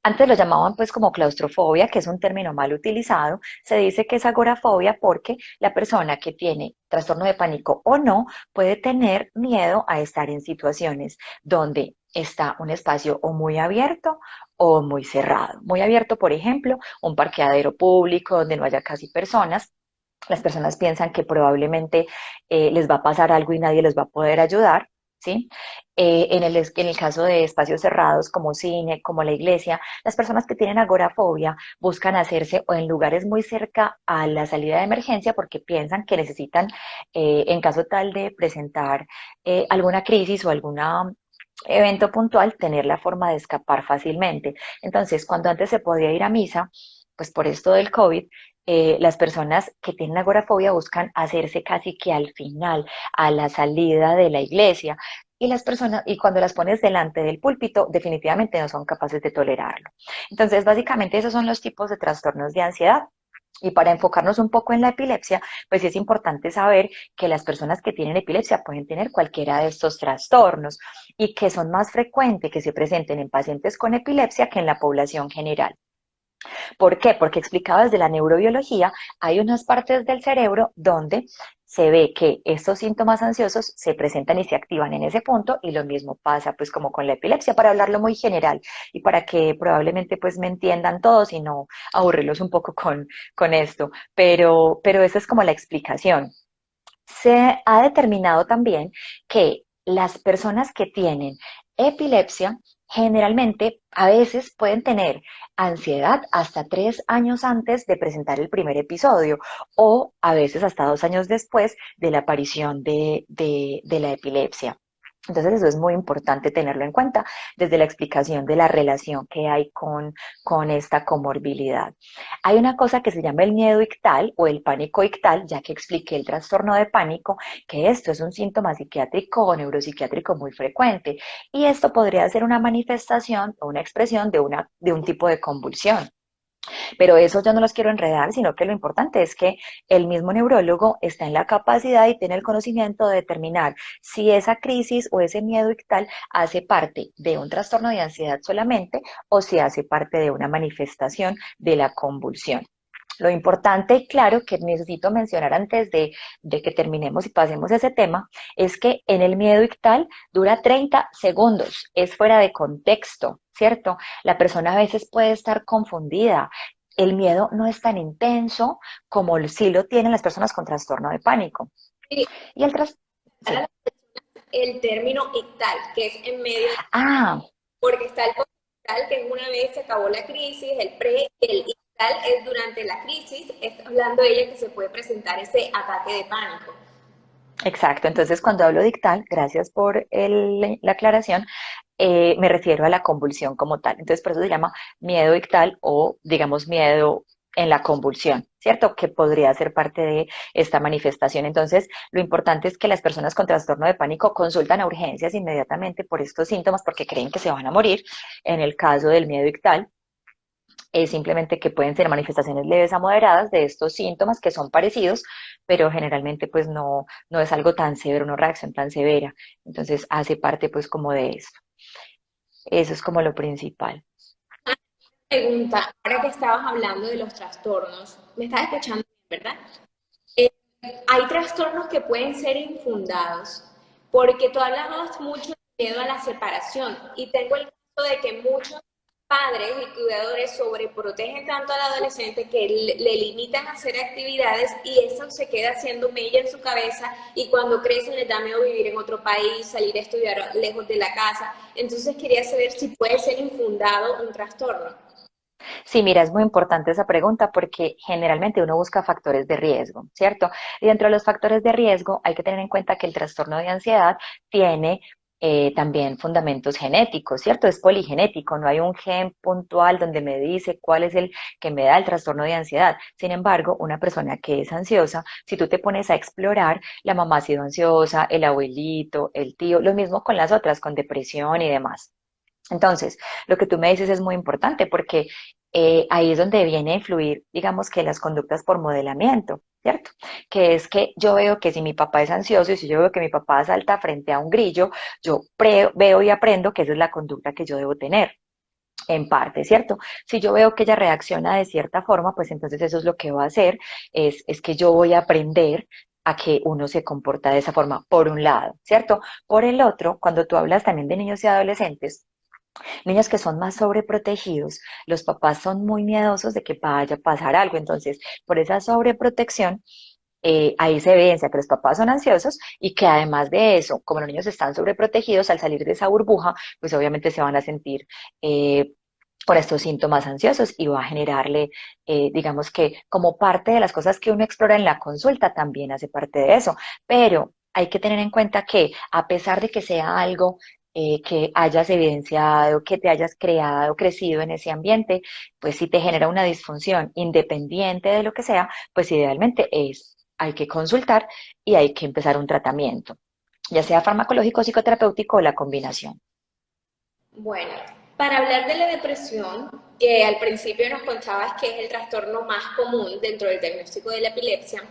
S1: antes lo llamaban pues como claustrofobia, que es un término mal utilizado. Se dice que es agorafobia porque la persona que tiene trastorno de pánico o no puede tener miedo a estar en situaciones donde está un espacio o muy abierto o muy cerrado. Muy abierto, por ejemplo, un parqueadero público donde no haya casi personas. Las personas piensan que probablemente les va a pasar algo y nadie les va a poder ayudar, ¿sí? En el caso de espacios cerrados como cine, como la iglesia, las personas que tienen agorafobia buscan hacerse o en lugares muy cerca a la salida de emergencia porque piensan que necesitan, en caso tal de presentar alguna crisis o algún evento puntual, tener la forma de escapar fácilmente. Entonces, cuando antes se podía ir a misa, pues por esto del COVID, las personas que tienen agorafobia buscan hacerse casi que al final, a la salida de la iglesia. Y las personas, y cuando las pones delante del púlpito, definitivamente no son capaces de tolerarlo. Entonces, básicamente esos son los tipos de trastornos de ansiedad. Y para enfocarnos un poco en la epilepsia, pues es importante saber que las personas que tienen epilepsia pueden tener cualquiera de estos trastornos y que son más frecuentes que se presenten en pacientes con epilepsia que en la población general. ¿Por qué? Porque explicado desde la neurobiología, hay unas partes del cerebro donde se ve que estos síntomas ansiosos se presentan y se activan en ese punto y lo mismo pasa pues como con la epilepsia, para hablarlo muy general y para que probablemente pues me entiendan todos y no aburrirlos un poco con esto, pero esa es como la explicación. Se ha determinado también que las personas que tienen epilepsia generalmente a veces pueden tener ansiedad hasta 3 años antes de presentar el primer episodio o a veces hasta 2 años después de la aparición de la epilepsia. Entonces eso es muy importante tenerlo en cuenta desde la explicación de la relación que hay con esta comorbilidad. Hay una cosa que se llama el miedo ictal o el pánico ictal, ya que expliqué el trastorno de pánico, que esto es un síntoma psiquiátrico o neuropsiquiátrico muy frecuente y esto podría ser una manifestación o una expresión de un tipo de convulsión. Pero eso yo no los quiero enredar, sino que lo importante es que el mismo neurólogo está en la capacidad y tiene el conocimiento de determinar si esa crisis o ese miedo ictal hace parte de un trastorno de ansiedad solamente o si hace parte de una manifestación de la convulsión. Lo importante y claro que necesito mencionar antes de que terminemos y pasemos ese tema es que en el miedo ictal dura 30 segundos, es fuera de contexto, ¿cierto? La persona a veces puede estar confundida. El miedo no es tan intenso como sí lo tienen las personas con trastorno de pánico.
S2: Sí,
S1: Y el tras...
S2: para
S1: Sí.
S2: el término ictal, que es en medio,
S1: Ah,
S2: porque está el posictal, que es una vez se acabó la crisis, el pre, el ictal es durante la crisis, está hablando ella que se puede presentar ese ataque de pánico.
S1: exacto. Entonces, cuando hablo de ictal, gracias por la aclaración, me refiero a la convulsión como tal. Entonces, por eso se llama miedo ictal o, digamos, miedo en la convulsión, ¿cierto? Que podría ser parte de esta manifestación. Entonces, lo importante es que las personas con trastorno de pánico consultan a urgencias inmediatamente por estos síntomas porque creen que se van a morir. En el caso del miedo ictal, es simplemente que pueden ser manifestaciones leves a moderadas de estos síntomas que son parecidos, pero generalmente pues no es algo tan severo, una reacción tan severa. Entonces hace parte pues como de esto. Eso es como lo principal.
S2: Pregunta, ahora que estabas hablando de los trastornos, me estás escuchando, ¿verdad? Eh, Hay trastornos que pueden ser infundados, porque tú hablabas mucho de miedo a la separación y tengo el caso de que muchos padres y cuidadores sobreprotegen tanto al adolescente que le limitan a hacer actividades y eso se queda haciendo mella en su cabeza y cuando crecen les da miedo vivir en otro país, salir a estudiar lejos de la casa. Entonces quería saber si puede ser infundado un trastorno.
S1: Sí, mira, es muy importante esa pregunta porque generalmente uno busca factores de riesgo, ¿cierto? Y dentro de los factores de riesgo hay que tener en cuenta que el trastorno de ansiedad tiene también fundamentos genéticos, ¿cierto? Es poligenético, no hay un gen puntual donde me dice cuál es el que me da el trastorno de ansiedad. Sin embargo, una persona que es ansiosa, si tú te pones a explorar, la mamá ha sido ansiosa, el abuelito, el tío, lo mismo con las otras, con depresión y demás. Entonces, lo que tú me dices es muy importante porque ahí es donde viene a influir, digamos que las conductas por modelamiento, ¿cierto? Que es que yo veo que si mi papá es ansioso y si yo veo que mi papá salta frente a un grillo, yo veo y aprendo que esa es la conducta que yo debo tener. En parte, ¿cierto? Si yo veo que ella reacciona de cierta forma, pues entonces eso es lo que va a hacer, es que yo voy a aprender a que uno se comporta de esa forma, por un lado, ¿cierto? Por el otro, cuando tú hablas también de niños y adolescentes, niños que son más sobreprotegidos, los papás son muy miedosos de que vaya a pasar algo, entonces por esa sobreprotección, ahí se evidencia que los papás son ansiosos y que además de eso, como los niños están sobreprotegidos, al salir de esa burbuja, pues obviamente se van a sentir con estos síntomas ansiosos y va a generarle, digamos que como parte de las cosas que uno explora en la consulta, también hace parte de eso, pero hay que tener en cuenta que a pesar de que sea algo que hayas evidenciado, que te hayas creado, crecido en ese ambiente, pues si te genera una disfunción independiente de lo que sea, pues idealmente hay que consultar y hay que empezar un tratamiento, ya sea farmacológico, psicoterapéutico o la combinación.
S2: Bueno, Para hablar de la depresión, que al principio nos contabas que es el trastorno más común dentro del diagnóstico de la epilepsia,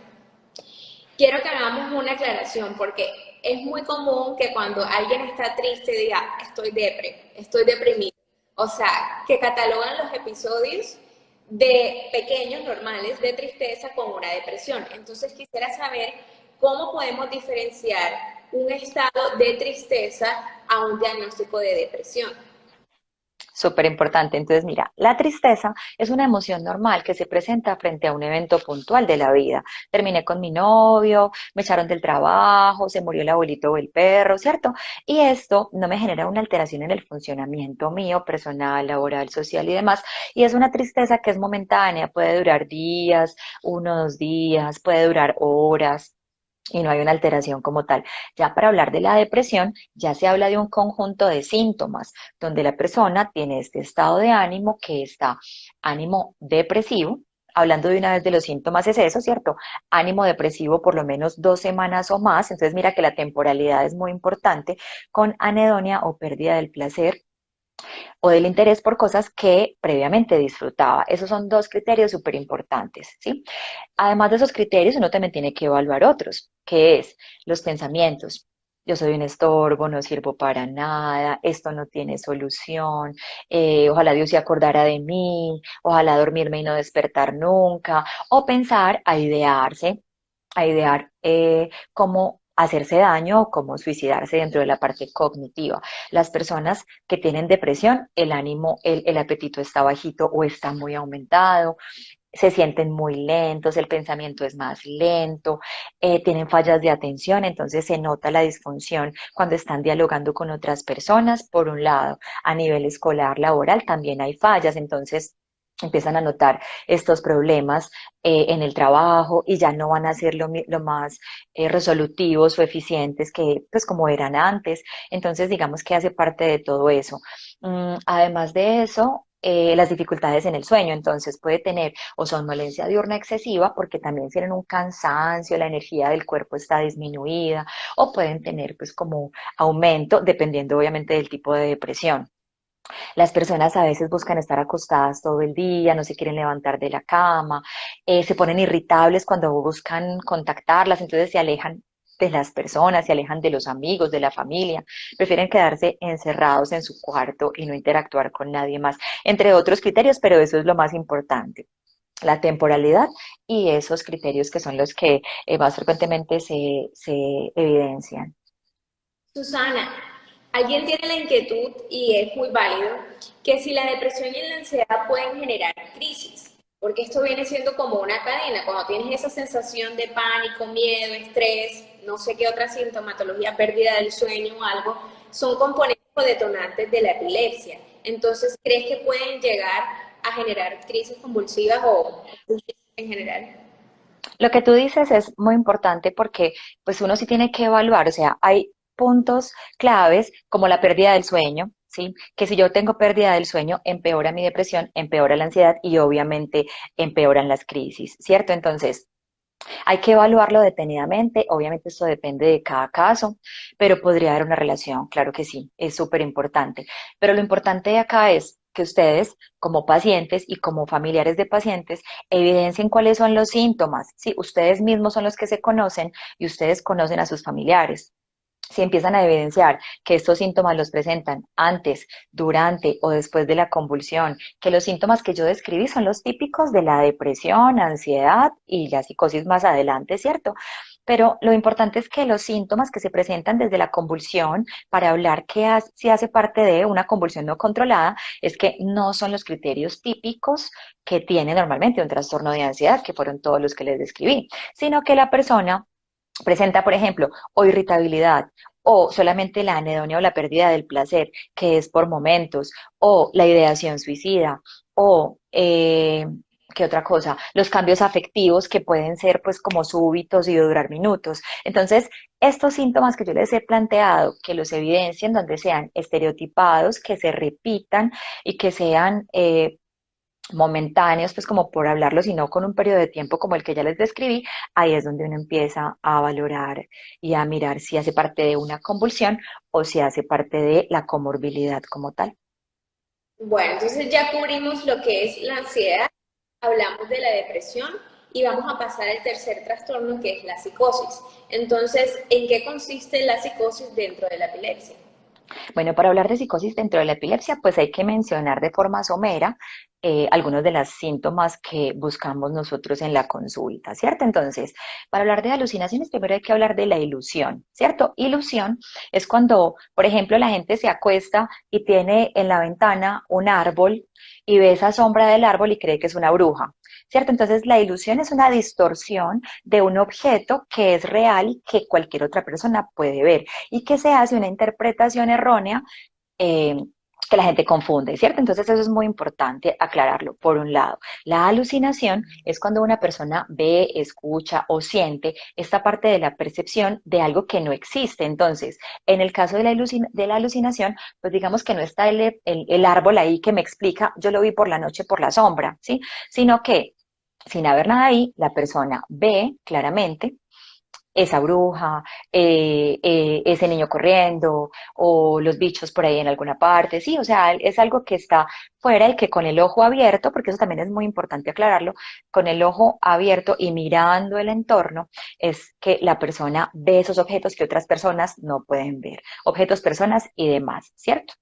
S2: quiero que hagamos una aclaración porque es muy común que cuando alguien está triste diga, estoy deprimido. O sea, que catalogan los episodios de pequeños, normales, de tristeza con una depresión. Entonces quisiera saber cómo podemos diferenciar un estado de tristeza a un diagnóstico de depresión.
S1: Súper importante. Entonces, mira, la tristeza es una emoción normal que se presenta frente a un evento puntual de la vida. Terminé con mi novio, me echaron del trabajo, se murió el abuelito o el perro, ¿cierto? Y esto no me genera una alteración en el funcionamiento mío, personal, laboral, social y demás. Y es una tristeza que es momentánea, puede durar días, 1 o 2 días, puede durar horas y no hay una alteración como tal. Ya para hablar de la depresión, ya se habla de un conjunto de síntomas, donde la persona tiene este estado de ánimo que está ánimo depresivo. Hablando de una vez de los síntomas es eso, ¿cierto? Ánimo depresivo por lo menos 2 semanas o más. Entonces mira que la temporalidad es muy importante con anedonia o pérdida del placer o del interés por cosas que previamente disfrutaba. Esos son dos criterios súper importantes, ¿sí? Además de esos criterios, uno también tiene que evaluar otros, que es los pensamientos. Yo soy un estorbo, no sirvo para nada, esto no tiene solución, ojalá Dios se acordara de mí, ojalá dormirme y no despertar nunca, o pensar a idear cómo hacerse daño o cómo suicidarse dentro de la parte cognitiva. Las personas que tienen depresión, el ánimo, el apetito está bajito o está muy aumentado, se sienten muy lentos, el pensamiento es más lento, tienen fallas de atención, entonces se nota la disfunción cuando están dialogando con otras personas. Por un lado, a nivel escolar, laboral, también hay fallas, entonces empiezan a notar estos problemas en el trabajo y ya no van a ser lo más resolutivos o eficientes que pues como eran antes. Entonces digamos que hace parte de todo eso. Además de eso, las dificultades en el sueño, entonces puede tener o somnolencia diurna excesiva porque también tienen un cansancio, la energía del cuerpo está disminuida o pueden tener pues como aumento dependiendo obviamente del tipo de depresión. Las personas a veces buscan estar acostadas todo el día, no se quieren levantar de la cama, se ponen irritables cuando buscan contactarlas, entonces se alejan de las personas, se alejan de los amigos, de la familia, prefieren quedarse encerrados en su cuarto y no interactuar con nadie más, entre otros criterios, pero eso es lo más importante, la temporalidad y esos criterios que son los que más frecuentemente se evidencian.
S2: Susana, alguien tiene la inquietud, y es muy válido, que si la depresión y la ansiedad pueden generar crisis, porque esto viene siendo como una cadena, cuando tienes esa sensación de pánico, miedo, estrés, no sé qué otra sintomatología, pérdida del sueño o algo, son componentes o detonantes de la epilepsia. Entonces, ¿crees que pueden llegar a generar crisis convulsivas o crisis en general?
S1: Lo que tú dices es muy importante porque pues uno sí tiene que evaluar, o sea, hay puntos claves como la pérdida del sueño, ¿sí? Que si yo tengo pérdida del sueño, empeora mi depresión, empeora la ansiedad y obviamente empeoran las crisis, ¿cierto? Entonces, hay que evaluarlo detenidamente, obviamente esto depende de cada caso, pero podría haber una relación, claro que sí, es súper importante. Pero lo importante de acá es que ustedes, como pacientes y como familiares de pacientes, evidencien cuáles son los síntomas. Sí, ustedes mismos son los que se conocen y ustedes conocen a sus familiares. Si empiezan a evidenciar que estos síntomas los presentan antes, durante o después de la convulsión, que los síntomas que yo describí son los típicos de la depresión, ansiedad y la psicosis más adelante, ¿cierto? Pero lo importante es que los síntomas que se presentan desde la convulsión, para hablar si hace parte de una convulsión no controlada, es que no son los criterios típicos que tiene normalmente un trastorno de ansiedad, que fueron todos los que les describí, sino que la persona presenta, por ejemplo, o irritabilidad, o solamente la anedonia o la pérdida del placer, que es por momentos, o la ideación suicida, o ¿qué otra cosa? Los cambios afectivos que pueden ser pues como súbitos y durar minutos. Entonces, estos síntomas que yo les he planteado, que los evidencien donde sean estereotipados, que se repitan y que sean momentáneos, pues como por hablarlo, sino con un periodo de tiempo como el que ya les describí, ahí es donde uno empieza a valorar y a mirar si hace parte de una convulsión o si hace parte de la comorbilidad como tal.
S2: Bueno, entonces ya cubrimos lo que es la ansiedad, hablamos de la depresión y vamos a pasar al tercer trastorno que es la psicosis. Entonces, ¿en qué consiste la psicosis dentro de la epilepsia?
S1: Bueno, para hablar de psicosis dentro de la epilepsia, pues hay que mencionar de forma somera algunos de los síntomas que buscamos nosotros en la consulta, ¿cierto? Entonces, para hablar de alucinaciones, primero hay que hablar de la ilusión, ¿cierto? Ilusión es cuando, por ejemplo, la gente se acuesta y tiene en la ventana un árbol y ve esa sombra del árbol y cree que es una bruja, ¿cierto? Entonces, la ilusión es una distorsión de un objeto que es real y que cualquier otra persona puede ver y que se hace una interpretación errónea eh, que la gente confunde, ¿cierto? Entonces eso es muy importante aclararlo. Por un lado, la alucinación es cuando una persona ve, escucha o siente esta parte de la percepción de algo que no existe. Entonces, en el caso de la alucinación, pues digamos que no está el árbol ahí que me explica, yo lo vi por la noche por la sombra, ¿sí? Sino que sin haber nada ahí, la persona ve claramente esa bruja, ese niño corriendo o los bichos por ahí en alguna parte, sí, o sea, es algo que está fuera y que con el ojo abierto, porque eso también es muy importante aclararlo, con el ojo abierto y mirando el entorno, es que la persona ve esos objetos que otras personas no pueden ver, objetos, personas y demás, ¿cierto?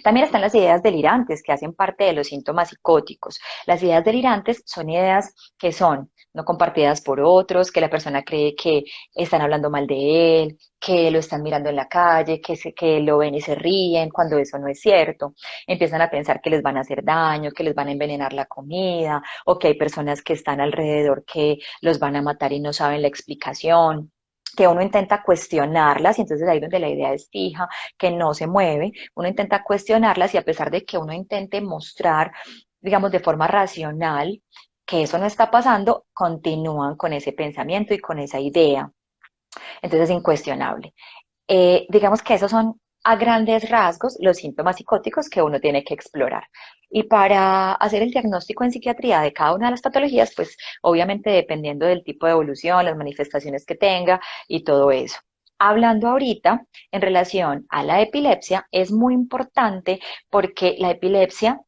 S1: También están las ideas delirantes que hacen parte de los síntomas psicóticos. Las ideas delirantes son ideas que son no compartidas por otros, que la persona cree que están hablando mal de él, que lo están mirando en la calle, que lo ven y se ríen, cuando eso no es cierto. Empiezan a pensar que les van a hacer daño, que les van a envenenar la comida, o que hay personas que están alrededor que los van a matar y no saben la explicación, que uno intenta cuestionarlas y entonces ahí donde la idea es fija, que no se mueve, uno intenta cuestionarlas y a pesar de que uno intente mostrar, digamos, de forma racional que eso no está pasando, continúan con ese pensamiento y con esa idea. Entonces es incuestionable. Digamos que esos son a grandes rasgos los síntomas psicóticos que uno tiene que explorar. Y para hacer el diagnóstico en psiquiatría de cada una de las patologías, pues obviamente dependiendo del tipo de evolución, las manifestaciones que tenga y todo eso. Hablando ahorita en relación a la epilepsia, es muy importante porque la epilepsia,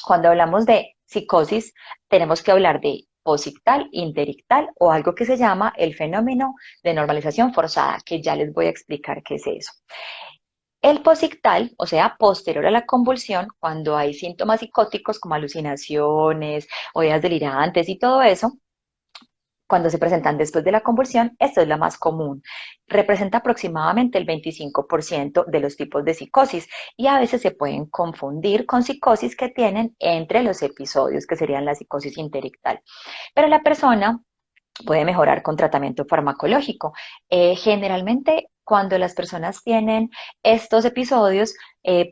S1: cuando hablamos de psicosis, tenemos que hablar de posictal, interictal o algo que se llama el fenómeno de normalización forzada, que ya les voy a explicar qué es eso. El posictal, o sea, posterior a la convulsión, cuando hay síntomas psicóticos como alucinaciones o ideas delirantes y todo eso, cuando se presentan después de la convulsión, esto es la más común. Representa aproximadamente el 25% de los tipos de psicosis y a veces se pueden confundir con psicosis que tienen entre los episodios, que serían la psicosis interictal. Pero la persona puede mejorar con tratamiento farmacológico. Generalmente, cuando las personas tienen estos episodios,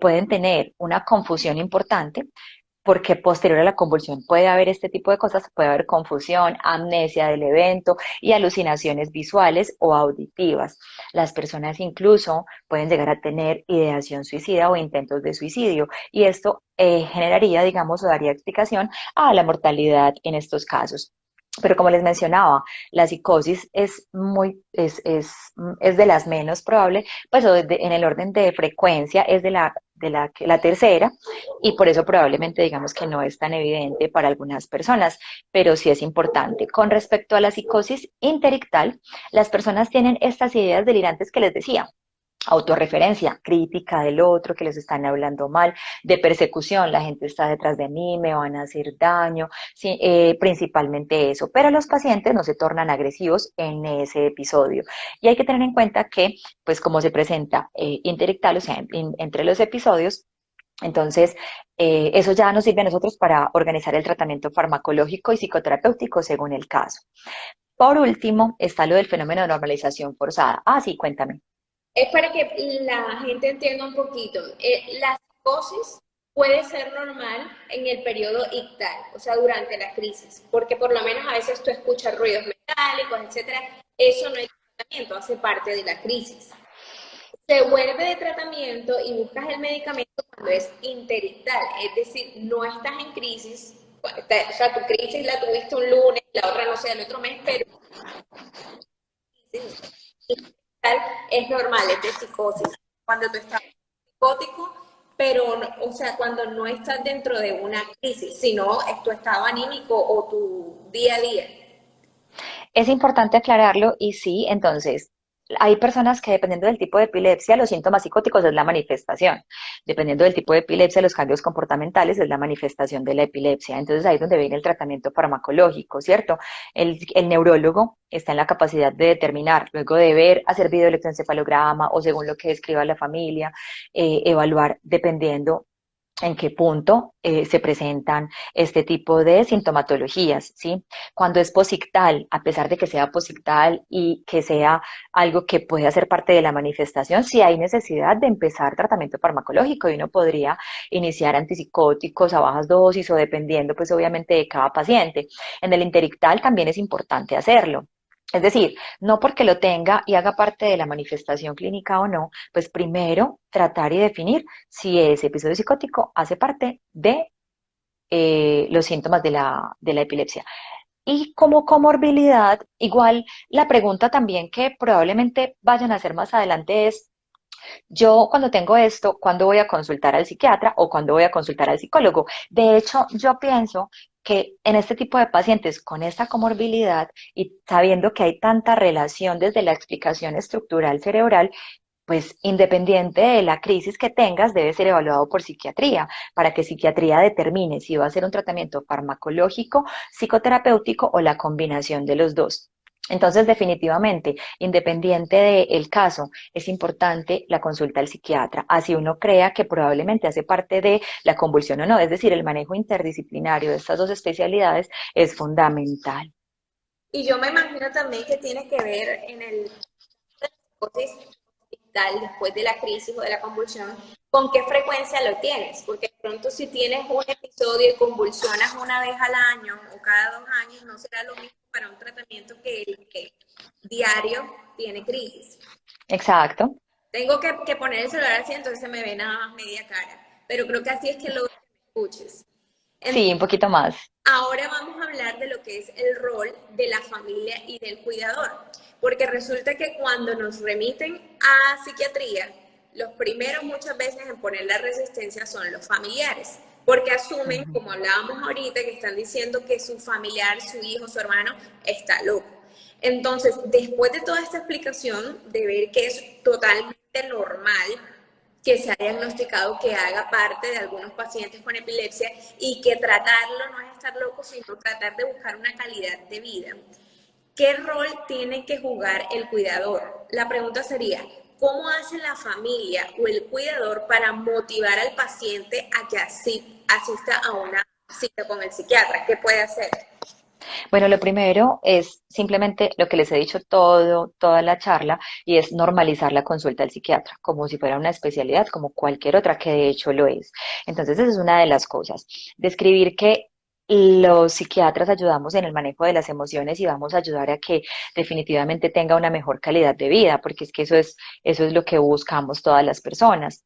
S1: pueden tener una confusión importante porque posterior a la convulsión puede haber este tipo de cosas, puede haber confusión, amnesia del evento y alucinaciones visuales o auditivas. Las personas incluso pueden llegar a tener ideación suicida o intentos de suicidio y esto generaría, digamos, o daría explicación a la mortalidad en estos casos. Pero como les mencionaba, la psicosis es de las menos probables, pues en el orden de frecuencia es la tercera, y por eso probablemente digamos que no es tan evidente para algunas personas, pero sí es importante. Con respecto a la psicosis interictal, las personas tienen estas ideas delirantes que les decía, autorreferencia, crítica del otro, que les están hablando mal, de persecución, la gente está detrás de mí, me van a hacer daño, sí, principalmente eso, pero los pacientes no se tornan agresivos en ese episodio. Y hay que tener en cuenta que, pues como se presenta interectal, o sea, entre los episodios, entonces, eso ya nos sirve a nosotros para organizar el tratamiento farmacológico y psicoterapéutico según el caso. Por último, está lo del fenómeno de normalización forzada. Ah, sí, cuéntame.
S2: Es para que la gente entienda un poquito. La psicosis puede ser normal en el periodo ictal, o sea, durante la crisis, porque por lo menos a veces tú escuchas ruidos metálicos, etcétera. Eso no es tratamiento, hace parte de la crisis. Se vuelve de tratamiento y buscas el medicamento cuando es interictal, es decir, no estás en crisis, o sea, tu crisis la tuviste un lunes, la otra no sé, el otro mes, pero es normal, es de psicosis. Cuando tú estás psicótico, pero, o sea, cuando no estás dentro de una crisis, sino es tu estado anímico o tu día a día.
S1: Es importante aclararlo y sí, entonces, hay personas que dependiendo del tipo de epilepsia, los síntomas psicóticos es la manifestación. Dependiendo del tipo de epilepsia, los cambios comportamentales es la manifestación de la epilepsia. Entonces ahí es donde viene el tratamiento farmacológico, ¿cierto? El neurólogo está en la capacidad de determinar, luego de ver, hacer videoelectroencefalograma o según lo que describa la familia, evaluar dependiendo en qué punto se presentan este tipo de sintomatologías, ¿sí? Cuando es posictal, a pesar de que sea posictal y que sea algo que puede hacer parte de la manifestación, sí hay necesidad de empezar tratamiento farmacológico y uno podría iniciar antipsicóticos a bajas dosis o dependiendo, pues obviamente, de cada paciente. En el interictal también es importante hacerlo. Es decir, no porque lo tenga y haga parte de la manifestación clínica o no, pues primero tratar y definir si ese episodio psicótico hace parte de los síntomas de la epilepsia. Y como comorbilidad, igual la pregunta también que probablemente vayan a hacer más adelante es, yo cuando tengo esto, ¿cuándo voy a consultar al psiquiatra o cuándo voy a consultar al psicólogo? De hecho, yo pienso que en este tipo de pacientes con esta comorbilidad y sabiendo que hay tanta relación desde la explicación estructural cerebral, pues independiente de la crisis que tengas, debe ser evaluado por psiquiatría, para que psiquiatría determine si va a ser un tratamiento farmacológico, psicoterapéutico o la combinación de los dos. Entonces, definitivamente, independiente del caso, es importante la consulta al psiquiatra, así uno crea que probablemente hace parte de la convulsión o no, es decir, el manejo interdisciplinario de estas dos especialidades es fundamental.
S2: Y yo me imagino también que tiene que ver en el psicosis tal después de la crisis o de la convulsión, con qué frecuencia lo tienes, porque de pronto si tienes un episodio y convulsionas una vez al año o cada 2 años, no será lo mismo para un tratamiento que el que diario tiene crisis.
S1: Exacto.
S2: Tengo que poner el celular así, entonces se me ve nada más media cara, pero creo que así es que logro que me escuches.
S1: Sí, un poquito más.
S2: Ahora vamos a hablar de lo que es el rol de la familia y del cuidador, porque resulta que cuando nos remiten a psiquiatría, los primeros muchas veces en poner la resistencia son los familiares, porque asumen,
S1: Ujú.
S2: como hablábamos ahorita, que están diciendo que su familiar, su hijo, su hermano está loco. Entonces, después de toda esta explicación, de ver que es totalmente normal que se ha diagnosticado que haga parte de algunos pacientes con epilepsia y que tratarlo no es estar loco, sino tratar de buscar una calidad de vida. ¿Qué rol tiene que jugar el cuidador? La pregunta sería, ¿cómo hace la familia o el cuidador para motivar al paciente a que asista a una cita con el psiquiatra? ¿Qué puede hacer?
S1: Bueno, lo primero es simplemente lo que les he dicho toda la charla, y es normalizar la consulta al psiquiatra, como si fuera una especialidad, como cualquier otra, que de hecho lo es. Entonces, esa es una de las cosas. Describir que los psiquiatras ayudamos en el manejo de las emociones y vamos a ayudar a que definitivamente tenga una mejor calidad de vida, porque es que eso es lo que buscamos todas las personas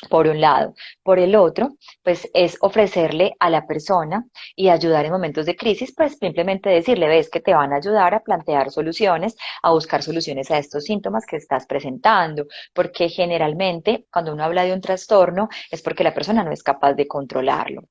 S1: por un lado. Por el otro, pues es ofrecerle a la persona y ayudar en momentos de crisis, pues simplemente decirle, ves que te van a ayudar a plantear soluciones, a buscar soluciones a estos síntomas que estás presentando, porque generalmente cuando uno habla de un trastorno es porque la persona no es capaz de controlarlo.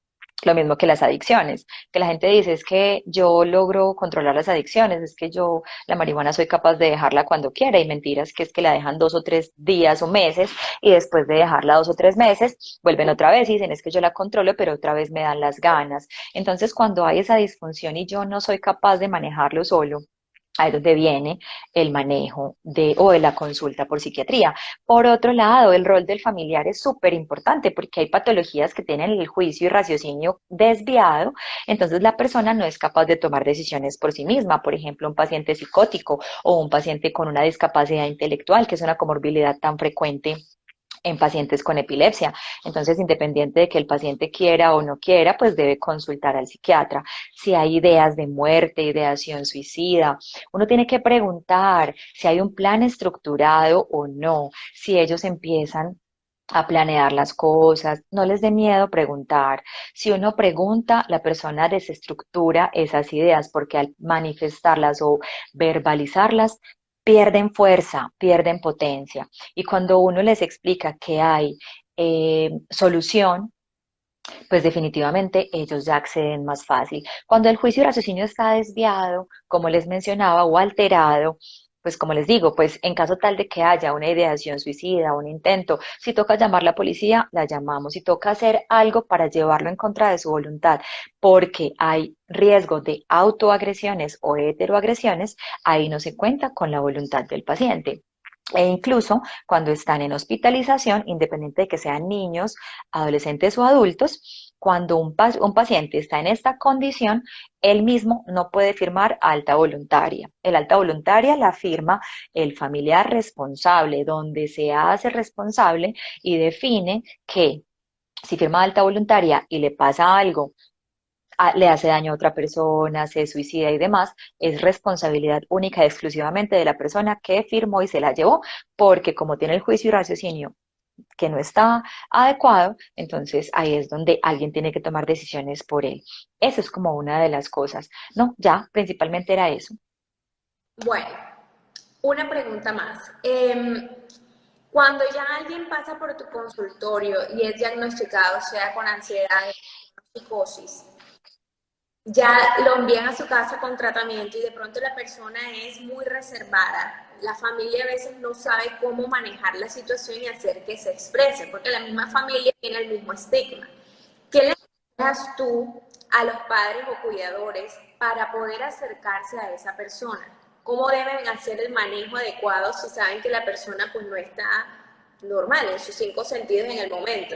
S1: Lo mismo que las adicciones, que la gente dice es que yo logro controlar las adicciones, es que yo la marihuana soy capaz de dejarla cuando quiera, y mentiras que es que la dejan 2 o 3 días o meses y después de dejarla 2 o 3 meses vuelven otra vez y dicen es que yo la controlo pero otra vez me dan las ganas. Entonces cuando hay esa disfunción y yo no soy capaz de manejarlo solo, ahí es donde viene el manejo o de la consulta por psiquiatría. Por otro lado, el rol del familiar es súper importante porque hay patologías que tienen el juicio y raciocinio desviado, entonces la persona no es capaz de tomar decisiones por sí misma. Por ejemplo, un paciente psicótico o un paciente con una discapacidad intelectual, que es una comorbilidad tan frecuente en pacientes con epilepsia. Entonces, independiente de que el paciente quiera o no quiera, pues debe consultar al psiquiatra. Si hay ideas de muerte, ideación suicida, uno tiene que preguntar si hay un plan estructurado o no, si ellos empiezan a planear las cosas, no les dé miedo preguntar. Si uno pregunta, la persona desestructura esas ideas porque al manifestarlas o verbalizarlas, pierden fuerza, pierden potencia. Y cuando uno les explica que hay solución, pues definitivamente ellos ya acceden más fácil. Cuando el juicio y raciocinio está desviado, como les mencionaba, o alterado, pues como les digo, pues en caso tal de que haya una ideación suicida, un intento, si toca llamar a la policía, la llamamos. Si toca hacer algo para llevarlo en contra de su voluntad, porque hay riesgo de autoagresiones o heteroagresiones, ahí no se cuenta con la voluntad del paciente. E incluso cuando están en hospitalización, independiente de que sean niños, adolescentes o adultos, cuando un paciente está en esta condición, él mismo no puede firmar alta voluntaria. El alta voluntaria la firma el familiar responsable, donde se hace responsable y define que si firma alta voluntaria y le pasa algo, le hace daño a otra persona, se suicida y demás, es responsabilidad única y exclusivamente de la persona que firmó y se la llevó, porque como tiene el juicio y raciocinio que no está adecuado, entonces ahí es donde alguien tiene que tomar decisiones por él. Eso es como una de las cosas. No, ya, principalmente era eso.
S2: Bueno, una pregunta más. Cuando ya alguien pasa por tu consultorio y es diagnosticado, sea con ansiedad o psicosis, ya lo envían a su casa con tratamiento y de pronto la persona es muy reservada. La familia a veces no sabe cómo manejar la situación y hacer que se exprese, porque la misma familia tiene el mismo estigma. ¿Qué le das tú a los padres o cuidadores para poder acercarse a esa persona? ¿Cómo deben hacer el manejo adecuado si saben que la persona pues no está normal en sus cinco sentidos en el momento?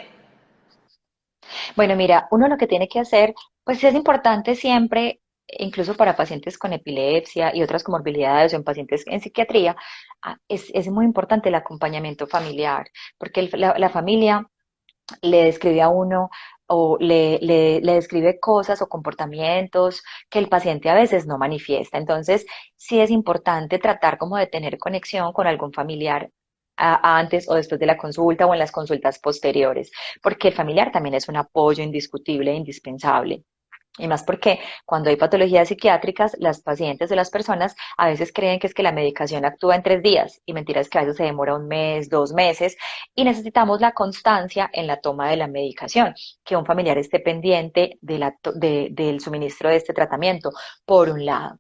S1: Bueno, mira, uno lo que tiene que hacer, pues es importante siempre, incluso para pacientes con epilepsia y otras comorbilidades o en pacientes en psiquiatría, es muy importante el acompañamiento familiar, porque la familia le describe a uno o le describe cosas o comportamientos que el paciente a veces no manifiesta. Entonces, sí es importante tratar como de tener conexión con algún familiar antes o después de la consulta o en las consultas posteriores, porque el familiar también es un apoyo indiscutible e indispensable. Y más porque cuando hay patologías psiquiátricas, las pacientes o las personas a veces creen que es que la medicación actúa en 3 días y mentira es que a veces se demora un mes, 2 meses y necesitamos la constancia en la toma de la medicación, que un familiar esté pendiente del suministro de este tratamiento, por un lado.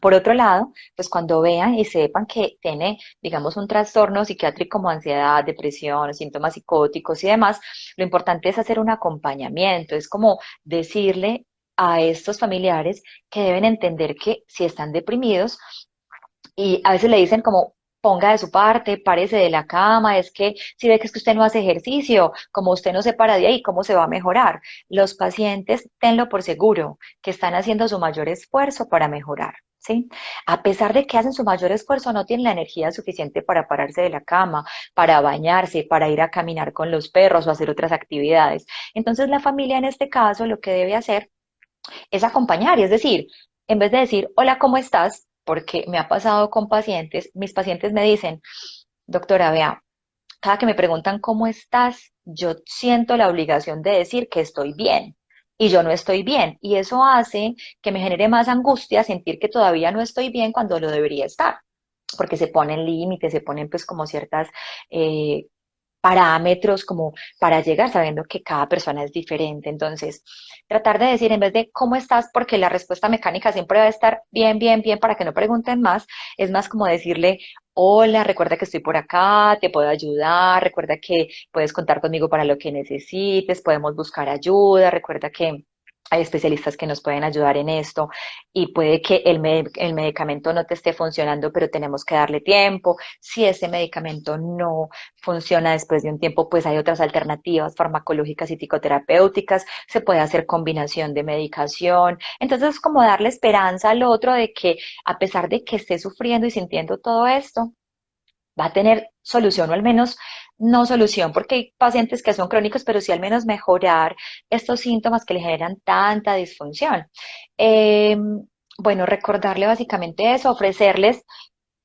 S1: Por otro lado, pues cuando vean y sepan que tiene, digamos, un trastorno psiquiátrico como ansiedad, depresión, síntomas psicóticos y demás, lo importante es hacer un acompañamiento, es como decirle a estos familiares que deben entender que si están deprimidos y a veces le dicen como ponga de su parte, párese de la cama, es que si ve que es que usted no hace ejercicio, como usted no se para de ahí, ¿cómo se va a mejorar? Los pacientes, tenlo por seguro, que están haciendo su mayor esfuerzo para mejorar. ¿Sí? A pesar de que hacen su mayor esfuerzo, no tienen la energía suficiente para pararse de la cama, para bañarse, para ir a caminar con los perros o hacer otras actividades. Entonces, la familia en este caso lo que debe hacer es acompañar, y es decir, en vez de decir, hola, ¿cómo estás? Porque me ha pasado con pacientes, mis pacientes me dicen, doctora, vea, cada que me preguntan cómo estás, yo siento la obligación de decir que estoy bien y yo no estoy bien. Y eso hace que me genere más angustia sentir que todavía no estoy bien cuando lo debería estar, porque se ponen límites, se ponen pues como ciertas eh, parámetros como para llegar sabiendo que cada persona es diferente. Entonces, tratar de decir en vez de ¿cómo estás? Porque la respuesta mecánica siempre va a estar bien, bien, bien para que no pregunten más, es más como decirle, hola, recuerda que estoy por acá, te puedo ayudar, recuerda que puedes contar conmigo para lo que necesites, podemos buscar ayuda, recuerda que hay especialistas que nos pueden ayudar en esto y puede que el medicamento no te esté funcionando, pero tenemos que darle tiempo. Si ese medicamento no funciona después de un tiempo, pues hay otras alternativas farmacológicas y psicoterapéuticas, se puede hacer combinación de medicación. Entonces, es como darle esperanza al otro de que a pesar de que esté sufriendo y sintiendo todo esto, va a tener solución o al menos no solución, porque hay pacientes que son crónicos, pero sí al menos mejorar estos síntomas que le generan tanta disfunción. Eh, bueno, recordarle básicamente eso, ofrecerles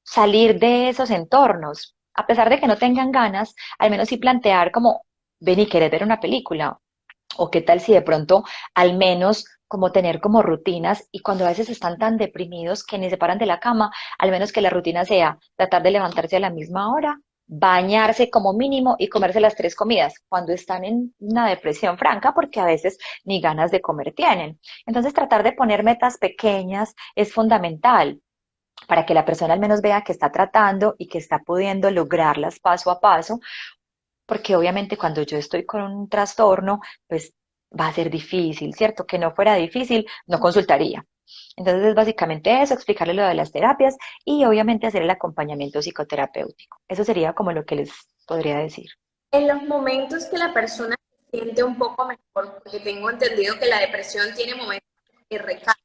S1: salir de esos entornos, a pesar de que no tengan ganas, al menos sí plantear como, ven y quieres ver una película, o qué tal si de pronto al menos como tener como rutinas y cuando a veces están tan deprimidos que ni se paran de la cama, al menos que la rutina sea tratar de levantarse a la misma hora, bañarse como mínimo y comerse las 3 comidas cuando están en una depresión franca, porque a veces ni ganas de comer tienen. Entonces, tratar de poner metas pequeñas es fundamental para que la persona al menos vea que está tratando y que está pudiendo lograrlas paso a paso, porque obviamente cuando yo estoy con un trastorno, pues va a ser difícil, ¿cierto? Que no fuera difícil, no consultaría. Entonces es básicamente eso, explicarle lo de las terapias y obviamente hacer el acompañamiento psicoterapéutico. Eso sería como lo que les podría decir.
S2: En los momentos que la persona se siente un poco mejor, porque tengo entendido que la depresión tiene momentos que recaen,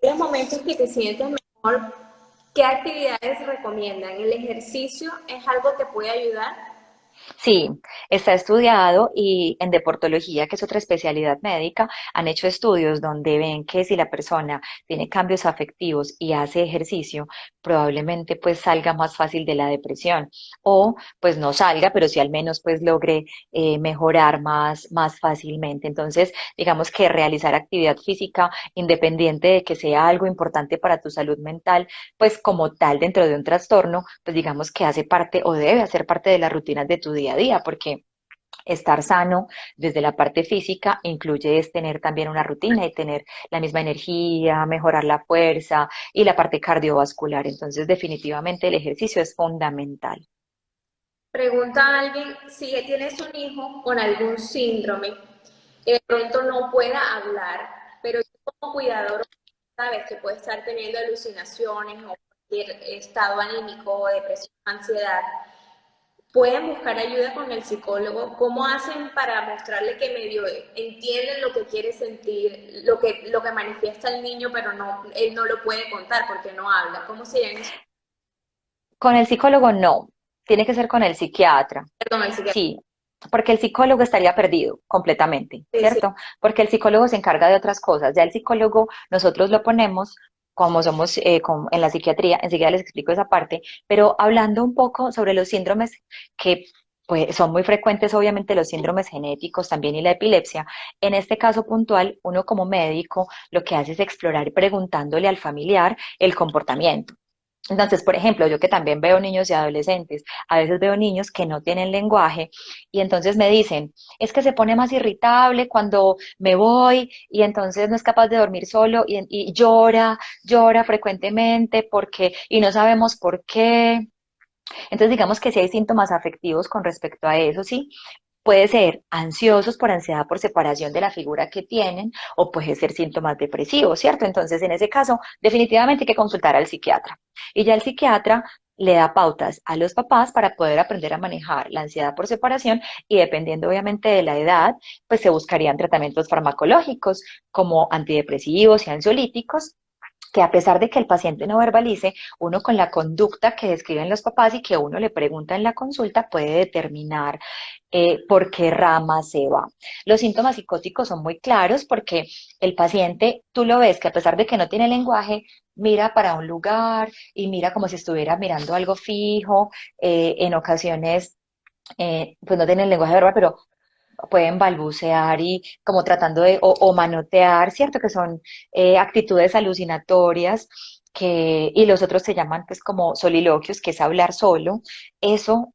S2: en los momentos que te sientes mejor, ¿qué actividades recomiendan? ¿El ejercicio es algo que puede ayudar?
S1: Sí, está estudiado y en deportología, que es otra especialidad médica, han hecho estudios donde ven que si la persona tiene cambios afectivos y hace ejercicio, probablemente pues salga más fácil de la depresión o pues no salga, pero sí al menos pues logre mejorar más fácilmente. Entonces, digamos que realizar actividad física, independiente de que sea algo importante para tu salud mental, pues como tal dentro de un trastorno, pues digamos que hace parte o debe hacer parte de las rutinas de tu día a día, porque estar sano desde la parte física incluye es tener también una rutina y tener la misma energía, mejorar la fuerza y la parte cardiovascular. Entonces, definitivamente el ejercicio es fundamental.
S2: Pregunta a alguien si tienes un hijo con algún síndrome, que de pronto no pueda hablar, pero como cuidador sabes que puede estar teniendo alucinaciones o cualquier estado anímico o depresión, ansiedad. Pueden buscar ayuda con el psicólogo. ¿Cómo hacen para mostrarle que medio entienden lo que quiere sentir, lo que manifiesta el niño, pero no, él no lo puede contar porque no habla? ¿Cómo serían esos?
S1: Con el psicólogo no, tiene que ser con el psiquiatra.
S2: Perdón, el psiquiatra.
S1: Sí, porque el psicólogo estaría perdido completamente,
S2: Sí, sí.
S1: ¿cierto? Porque el psicólogo se encarga de otras cosas. Ya el psicólogo nosotros lo ponemos como somos en la psiquiatría, enseguida les explico esa parte, pero hablando un poco sobre los síndromes que pues, son muy frecuentes, obviamente los síndromes genéticos también y la epilepsia, en este caso puntual, uno como médico lo que hace es explorar preguntándole al familiar el comportamiento. Entonces, por ejemplo, yo que también veo niños y adolescentes, a veces veo niños que no tienen lenguaje y entonces me dicen, es que se pone más irritable cuando me voy y entonces no es capaz de dormir solo y llora frecuentemente porque, y no sabemos por qué. Entonces, digamos que si hay síntomas afectivos con respecto a eso, sí, puede ser ansiosos por ansiedad por separación de la figura que tienen o puede ser síntomas depresivos, ¿cierto? Entonces, en ese caso, definitivamente hay que consultar al psiquiatra. Y ya el psiquiatra le da pautas a los papás para poder aprender a manejar la ansiedad por separación y dependiendo obviamente de la edad, pues se buscarían tratamientos farmacológicos como antidepresivos y ansiolíticos que a pesar de que el paciente no verbalice, uno con la conducta que describen los papás y que uno le pregunta en la consulta puede determinar por qué rama se va. Los síntomas psicóticos son muy claros porque el paciente, tú lo ves que a pesar de que no tiene lenguaje, mira para un lugar y mira como si estuviera mirando algo fijo, en ocasiones pues no tienen lenguaje verbal, pero pueden balbucear y como tratando de, o manotear, ¿cierto? Que son actitudes alucinatorias y los otros se llaman pues como soliloquios, que es hablar solo. Eso,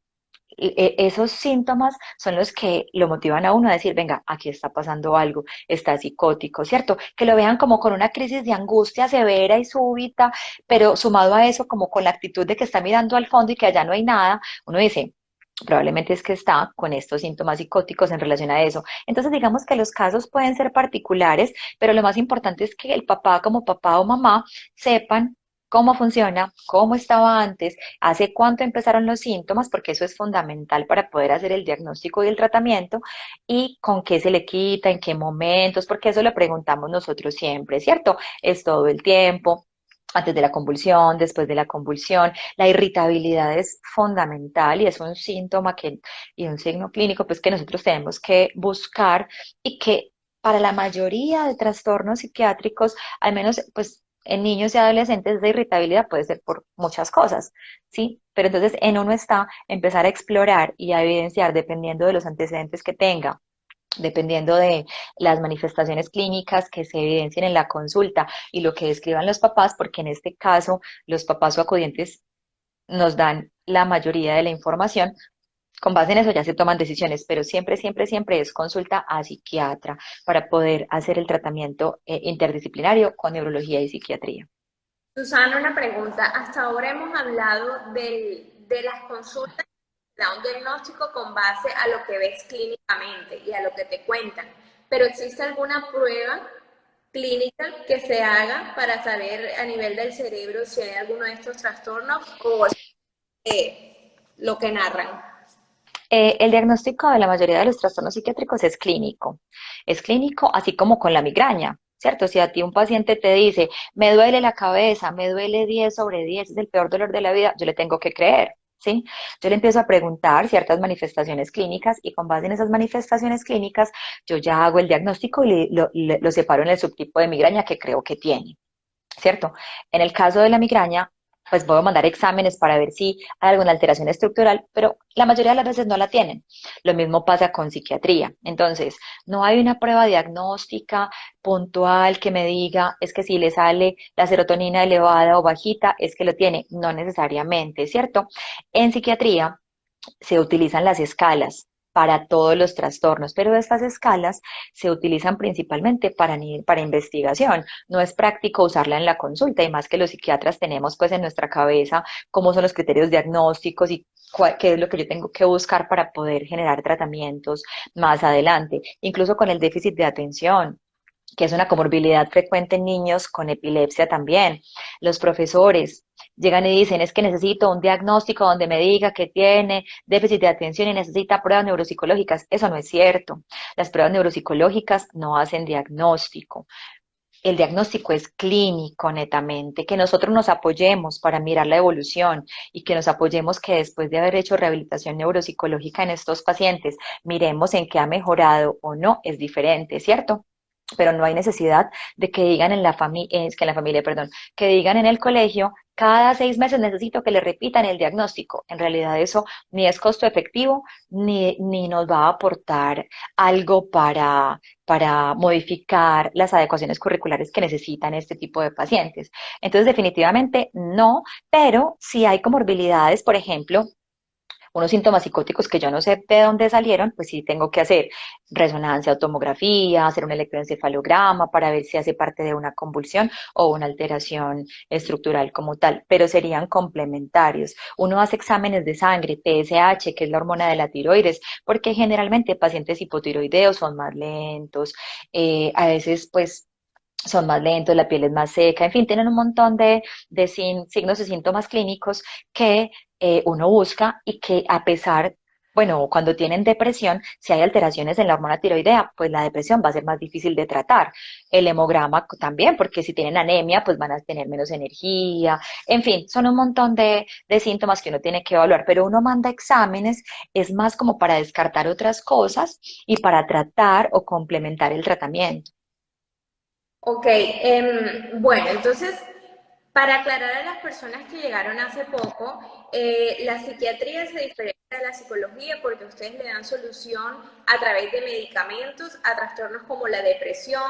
S1: esos síntomas son los que lo motivan a uno a decir, venga, aquí está pasando algo, está psicótico, ¿cierto? Que lo vean como con una crisis de angustia severa y súbita, pero sumado a eso, como con la actitud de que está mirando al fondo y que allá no hay nada, uno dice, probablemente es que está con estos síntomas psicóticos en relación a eso. Entonces, digamos que los casos pueden ser particulares, pero lo más importante es que el papá, como papá o mamá, sepan cómo funciona, cómo estaba antes, hace cuánto empezaron los síntomas, porque eso es fundamental para poder hacer el diagnóstico y el tratamiento, y con qué se le quita, en qué momentos, porque eso lo preguntamos nosotros siempre, ¿cierto? Es todo el tiempo, antes de la convulsión, después de la convulsión. La irritabilidad es fundamental y es un síntoma y un signo clínico pues que nosotros tenemos que buscar y que para la mayoría de trastornos psiquiátricos, al menos pues en niños y adolescentes, de irritabilidad puede ser por muchas cosas, ¿sí? Pero entonces en uno está empezar a explorar y a evidenciar, dependiendo de los antecedentes que tenga, dependiendo de las manifestaciones clínicas que se evidencien en la consulta y lo que describan los papás, porque en este caso los papás o acudientes nos dan la mayoría de la información. Con base en eso ya se toman decisiones, pero siempre, siempre, siempre es consulta a psiquiatra para poder hacer el tratamiento interdisciplinario con neurología y psiquiatría.
S2: Susana, una pregunta. Hasta ahora hemos hablado de las consultas, da un diagnóstico con base a lo que ves clínicamente y a lo que te cuentan, pero ¿existe alguna prueba clínica que se haga para saber a nivel del cerebro si hay alguno de estos trastornos o es lo que narran?
S1: El diagnóstico de la mayoría de los trastornos psiquiátricos es clínico así como con la migraña, ¿cierto? Si a ti un paciente te dice, me duele la cabeza, me duele 10 sobre 10, es el peor dolor de la vida, yo le tengo que creer, ¿sí? Yo le empiezo a preguntar ciertas manifestaciones clínicas y con base en esas manifestaciones clínicas yo ya hago el diagnóstico y lo separo en el subtipo de migraña que creo que tiene. ¿Cierto? En el caso de la migraña, pues puedo mandar exámenes para ver si hay alguna alteración estructural, pero la mayoría de las veces no la tienen. Lo mismo pasa con psiquiatría. Entonces, no hay una prueba diagnóstica puntual que me diga es que si le sale la serotonina elevada o bajita, es que lo tiene. No necesariamente, ¿cierto? En psiquiatría se utilizan las escalas para todos los trastornos, pero estas escalas se utilizan principalmente para investigación. No es práctico usarla en la consulta y más que los psiquiatras tenemos pues en nuestra cabeza cómo son los criterios diagnósticos y qué es lo que yo tengo que buscar para poder generar tratamientos más adelante, incluso con el déficit de atención, que es una comorbilidad frecuente en niños con epilepsia también. Los profesores llegan y dicen, es que necesito un diagnóstico donde me diga que tiene déficit de atención y necesita pruebas neuropsicológicas. Eso no es cierto. Las pruebas neuropsicológicas no hacen diagnóstico. El diagnóstico es clínico netamente, que nosotros nos apoyemos para mirar la evolución y que nos apoyemos que después de haber hecho rehabilitación neuropsicológica en estos pacientes, miremos en qué ha mejorado o no, es diferente, ¿cierto? Pero no hay necesidad de que digan en la familia, es que en la familia, perdón, que digan en el colegio, cada 6 meses necesito que le repitan el diagnóstico. En realidad eso ni es costo efectivo, ni nos va a aportar algo para modificar las adecuaciones curriculares que necesitan este tipo de pacientes. Entonces, definitivamente no, pero si hay comorbilidades, por ejemplo, unos síntomas psicóticos que yo no sé de dónde salieron, pues sí tengo que hacer resonancia o tomografía, hacer un electroencefalograma para ver si hace parte de una convulsión o una alteración estructural como tal, pero serían complementarios. Uno hace exámenes de sangre, TSH, que es la hormona de la tiroides, porque generalmente pacientes hipotiroideos son más lentos, a veces pues son más lentos, la piel es más seca, en fin, tienen un montón de signos y síntomas clínicos que uno busca y que a pesar, bueno, cuando tienen depresión, si hay alteraciones en la hormona tiroidea, pues la depresión va a ser más difícil de tratar. El hemograma también, porque si tienen anemia, pues van a tener menos energía, en fin, son un montón de síntomas que uno tiene que evaluar, pero uno manda exámenes, es más como para descartar otras cosas y para tratar o complementar el tratamiento.
S2: Ok, bueno, entonces, para aclarar a las personas que llegaron hace poco, la psiquiatría se diferencia de la psicología porque ustedes le dan solución a través de medicamentos a trastornos como la depresión,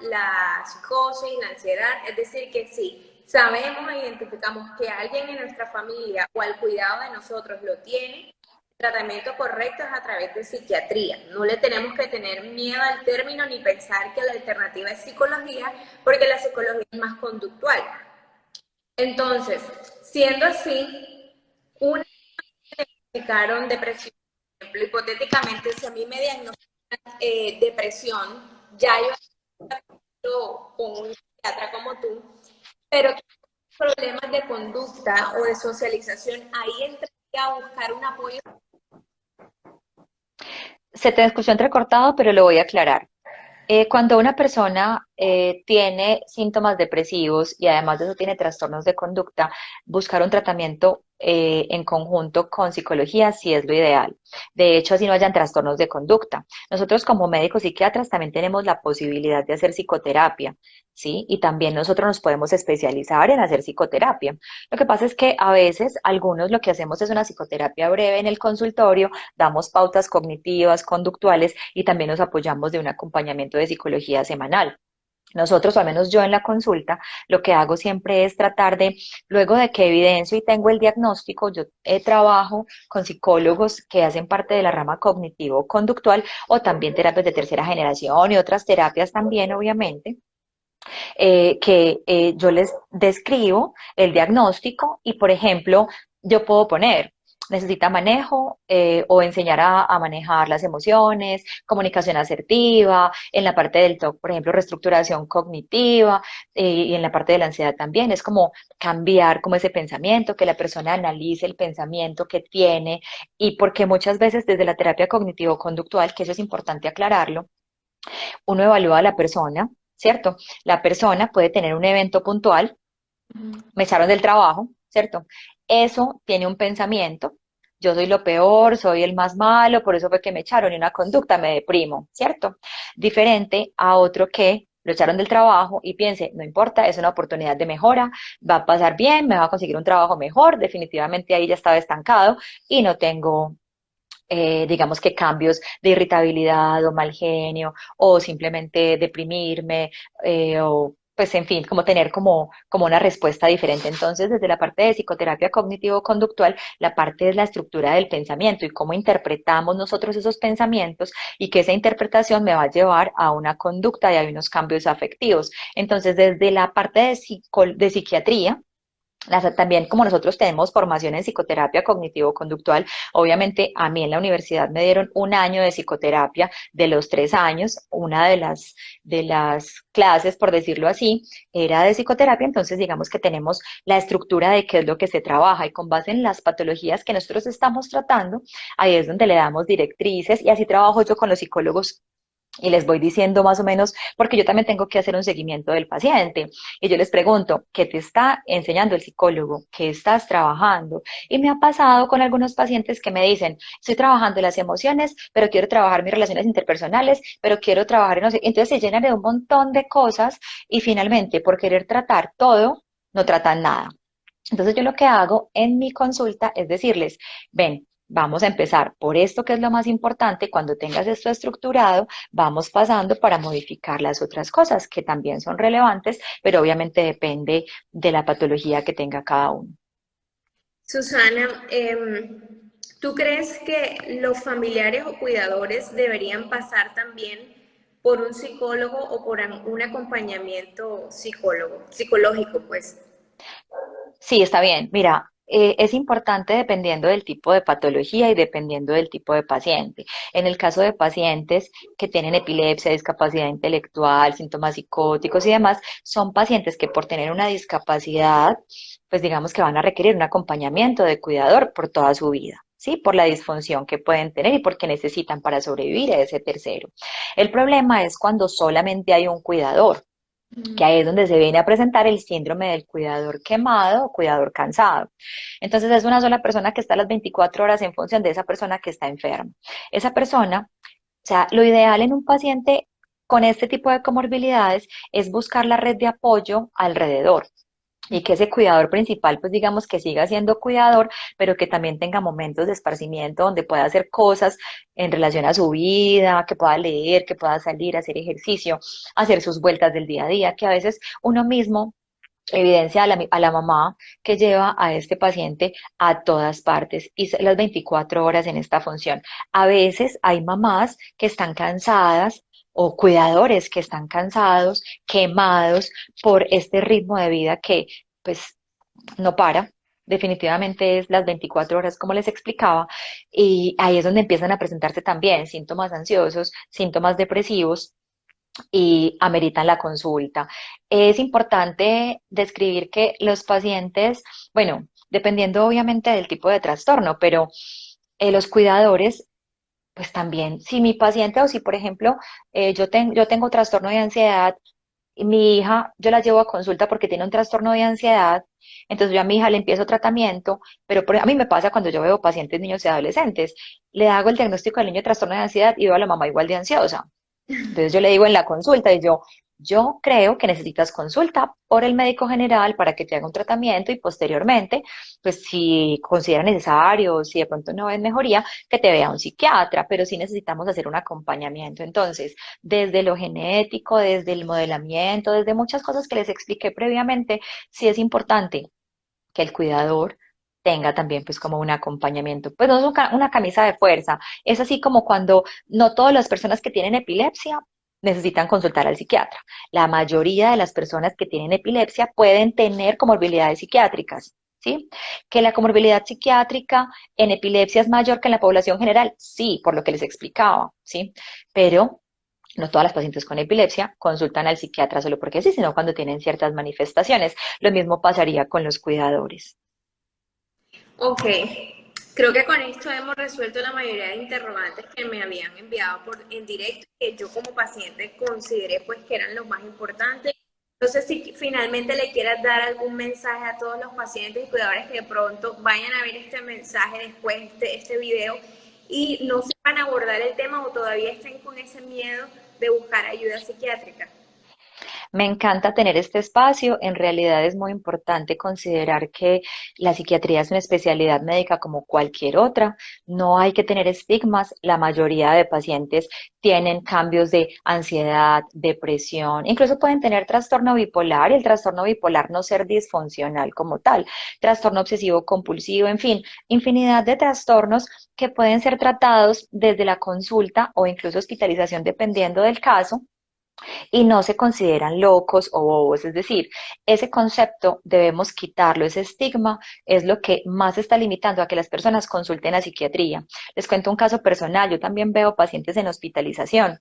S2: la psicosis, la ansiedad, es decir, que sí, sabemos e identificamos que alguien en nuestra familia o al cuidado de nosotros lo tiene, tratamiento correcto es a través de psiquiatría. No le tenemos que tener miedo al término ni pensar que la alternativa es psicología, porque la psicología es más conductual. Entonces, siendo así, una diagnosticaron depresión. Por ejemplo, hipotéticamente, si a mí me diagnostican depresión, ya yo con un psiquiatra como tú, pero problemas de conducta o de socialización, ahí entraría a buscar un apoyo.
S1: Se te escuchó entrecortado, pero lo voy a aclarar. Cuando una persona tiene síntomas depresivos y además de eso tiene trastornos de conducta, buscar un tratamiento en conjunto con psicología sí es lo ideal. De hecho, así no hayan trastornos de conducta. Nosotros como médicos psiquiatras también tenemos la posibilidad de hacer psicoterapia, ¿sí? Y también nosotros nos podemos especializar en hacer psicoterapia. Lo que pasa es que a veces algunos lo que hacemos es una psicoterapia breve en el consultorio, damos pautas cognitivas, conductuales y también nos apoyamos de un acompañamiento de psicología semanal. Nosotros, o al menos yo en la consulta, lo que hago siempre es tratar de, luego de que evidencio y tengo el diagnóstico, yo trabajo con psicólogos que hacen parte de la rama cognitivo-conductual o también terapias de tercera generación y otras terapias también, obviamente, que yo les describo el diagnóstico y, por ejemplo, yo puedo poner, necesita manejo o enseñar a manejar las emociones, comunicación asertiva, en la parte del TOC, por ejemplo, reestructuración cognitiva y en la parte de la ansiedad también. Es como cambiar como ese pensamiento, que la persona analice el pensamiento que tiene y porque muchas veces desde la terapia cognitivo-conductual, que eso es importante aclararlo, uno evalúa a la persona, ¿cierto? La persona puede tener un evento puntual,
S2: Ujú.
S1: me echaron del trabajo, ¿cierto? Eso tiene un pensamiento, yo soy lo peor, soy el más malo, por eso fue que me echaron y una conducta, me deprimo, ¿cierto? Diferente a otro que lo echaron del trabajo y piense, no importa, es una oportunidad de mejora, va a pasar bien, me va a conseguir un trabajo mejor, definitivamente ahí ya estaba estancado y no tengo digamos que cambios de irritabilidad o mal genio o simplemente deprimirme o pues en fin, como tener como una respuesta diferente. Entonces, desde la parte de psicoterapia cognitivo-conductual, la parte es la estructura del pensamiento y cómo interpretamos nosotros esos pensamientos y que esa interpretación me va a llevar a una conducta y a unos cambios afectivos. Entonces, desde la parte de psiquiatría, también como nosotros tenemos formación en psicoterapia cognitivo-conductual, obviamente a mí en la universidad me dieron un año de psicoterapia de los 3 años, una de las clases, por decirlo así, era de psicoterapia, entonces digamos que tenemos la estructura de qué es lo que se trabaja y con base en las patologías que nosotros estamos tratando, ahí es donde le damos directrices y así trabajo yo con los psicólogos y les voy diciendo más o menos, porque yo también tengo que hacer un seguimiento del paciente. Y yo les pregunto, ¿qué te está enseñando el psicólogo? ¿Qué estás trabajando? Y me ha pasado con algunos pacientes que me dicen, estoy trabajando las emociones, pero quiero trabajar mis relaciones interpersonales, pero quiero trabajar en no sé. Entonces se llenan de un montón de cosas y finalmente por querer tratar todo, no tratan nada. Entonces yo lo que hago en mi consulta es decirles, ven, vamos a empezar por esto que es lo más importante, cuando tengas esto estructurado, vamos pasando para modificar las otras cosas que también son relevantes, pero obviamente depende de la patología que tenga cada uno.
S2: Susana, ¿tú crees que los familiares o cuidadores deberían pasar también por un psicólogo o por un acompañamiento psicológico, pues?
S1: Sí, está bien. Mira, es importante dependiendo del tipo de patología y dependiendo del tipo de paciente. En el caso de pacientes que tienen epilepsia, discapacidad intelectual, síntomas psicóticos y demás, son pacientes que por tener una discapacidad, pues digamos que van a requerir un acompañamiento de cuidador por toda su vida. ¿Sí? Por la disfunción que pueden tener y porque necesitan para sobrevivir a ese tercero. El problema es cuando solamente hay un cuidador, que ahí es donde se viene a presentar el síndrome del cuidador quemado o cuidador cansado. Entonces es una sola persona que está las 24 horas en función de esa persona que está enferma. Esa persona, o sea, lo ideal en un paciente con este tipo de comorbilidades es buscar la red de apoyo alrededor y que ese cuidador principal, pues digamos que siga siendo cuidador, pero que también tenga momentos de esparcimiento donde pueda hacer cosas en relación a su vida, que pueda leer, que pueda salir a hacer ejercicio, hacer sus vueltas del día a día, que a veces uno mismo evidencia a la mamá que lleva a este paciente a todas partes y las 24 horas en esta función. A veces hay mamás que están cansadas o cuidadores que están cansados, quemados por este ritmo de vida que pues no para. Definitivamente es las 24 horas, como les explicaba, y ahí es donde empiezan a presentarse también síntomas ansiosos, síntomas depresivos, y ameritan la consulta. Es importante describir que los pacientes, bueno, dependiendo obviamente del tipo de trastorno, pero los cuidadores, pues también, si mi paciente o si, por ejemplo, yo tengo trastorno de ansiedad, y mi hija, yo la llevo a consulta porque tiene un trastorno de ansiedad, entonces yo a mi hija le empiezo tratamiento, pero a mí me pasa cuando yo veo pacientes, niños y adolescentes, le hago el diagnóstico del niño de trastorno de ansiedad y veo a la mamá igual de ansiosa. Entonces yo le digo en la consulta y yo, Yo creo que necesitas consulta por el médico general para que te haga un tratamiento y posteriormente, pues si considera necesario, si de pronto no ves mejoría, que te vea un psiquiatra, pero sí necesitamos hacer un acompañamiento. Entonces, desde lo genético, desde el modelamiento, desde muchas cosas que les expliqué previamente, sí es importante que el cuidador tenga también pues como un acompañamiento. Pues no es una camisa de fuerza, es así como cuando no todas las personas que tienen epilepsia necesitan consultar al psiquiatra. La mayoría de las personas que tienen epilepsia pueden tener comorbilidades psiquiátricas. ¿Sí? Que la comorbilidad psiquiátrica en epilepsia es mayor que en la población general, sí, por lo que les explicaba, ¿sí? Pero no todas las pacientes con epilepsia consultan al psiquiatra solo porque sí, sino cuando tienen ciertas manifestaciones. Lo mismo pasaría con los cuidadores.
S2: Ok, creo que con esto hemos resuelto la mayoría de interrogantes que me habían enviado en directo, que yo como paciente consideré pues que eran los más importantes. No sé si finalmente le quieras dar algún mensaje a todos los pacientes y cuidadores que de pronto vayan a ver este mensaje después, este video, y no sepan abordar el tema o todavía estén con ese miedo de buscar ayuda psiquiátrica.
S1: Me encanta tener este espacio. En realidad es muy importante considerar que la psiquiatría es una especialidad médica como cualquier otra. No hay que tener estigmas. La mayoría de pacientes tienen cambios de ansiedad, depresión, incluso pueden tener trastorno bipolar y el trastorno bipolar no ser disfuncional como tal. Trastorno obsesivo compulsivo, en fin, infinidad de trastornos que pueden ser tratados desde la consulta o incluso hospitalización dependiendo del caso y no se consideran locos o bobos. Es decir, ese concepto debemos quitarlo, ese estigma es lo que más está limitando a que las personas consulten a psiquiatría. Les cuento un caso personal, yo también veo pacientes en hospitalización.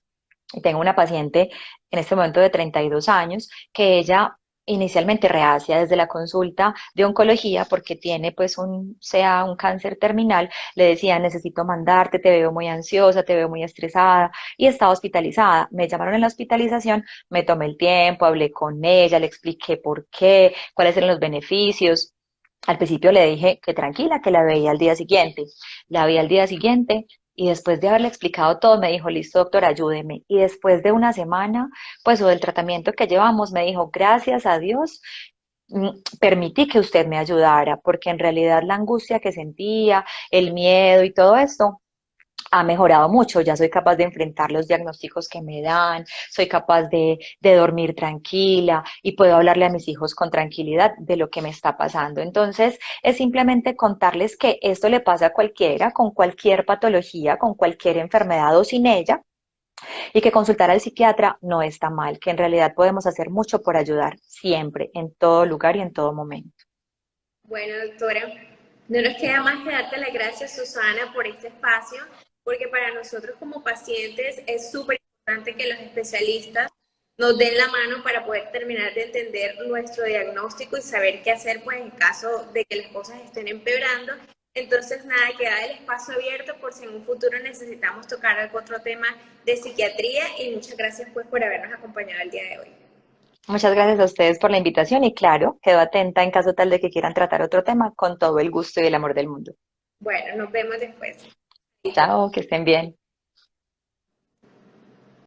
S1: Y tengo una paciente en este momento de 32 años que ella inicialmente reacia desde la consulta de oncología porque tiene pues sea un cáncer terminal, le decía necesito mandarte, te veo muy ansiosa, te veo muy estresada y estaba hospitalizada. Me llamaron en la hospitalización, me tomé el tiempo, hablé con ella, le expliqué por qué, cuáles eran los beneficios. Al principio le dije que tranquila, que la veía al día siguiente. La vi al día siguiente y después de haberle explicado todo, me dijo, listo, doctor, ayúdeme. Y después de una semana, pues, o del tratamiento que llevamos, me dijo, gracias a Dios, permití que usted me ayudara, porque en realidad la angustia que sentía, el miedo y todo esto, ha mejorado mucho, ya soy capaz de enfrentar los diagnósticos que me dan, soy capaz de dormir tranquila y puedo hablarle a mis hijos con tranquilidad de lo que me está pasando. Entonces, es simplemente contarles que esto le pasa a cualquiera, con cualquier patología, con cualquier enfermedad o sin ella, y que consultar al psiquiatra no está mal, que en realidad podemos hacer mucho por ayudar siempre, en todo lugar y en todo momento.
S2: Bueno, doctora, no nos queda más que darte las gracias, Susana, por este espacio, porque para nosotros como pacientes es súper importante que los especialistas nos den la mano para poder terminar de entender nuestro diagnóstico y saber qué hacer pues en caso de que las cosas estén empeorando. Entonces, nada, queda el espacio abierto por si en un futuro necesitamos tocar algún otro tema de psiquiatría y muchas gracias pues por habernos acompañado el día de hoy.
S1: Muchas gracias a ustedes por la invitación y claro, quedo atenta en caso tal de que quieran tratar otro tema con todo el gusto y el amor del mundo.
S2: Bueno, nos vemos después.
S1: Chao, que estén bien.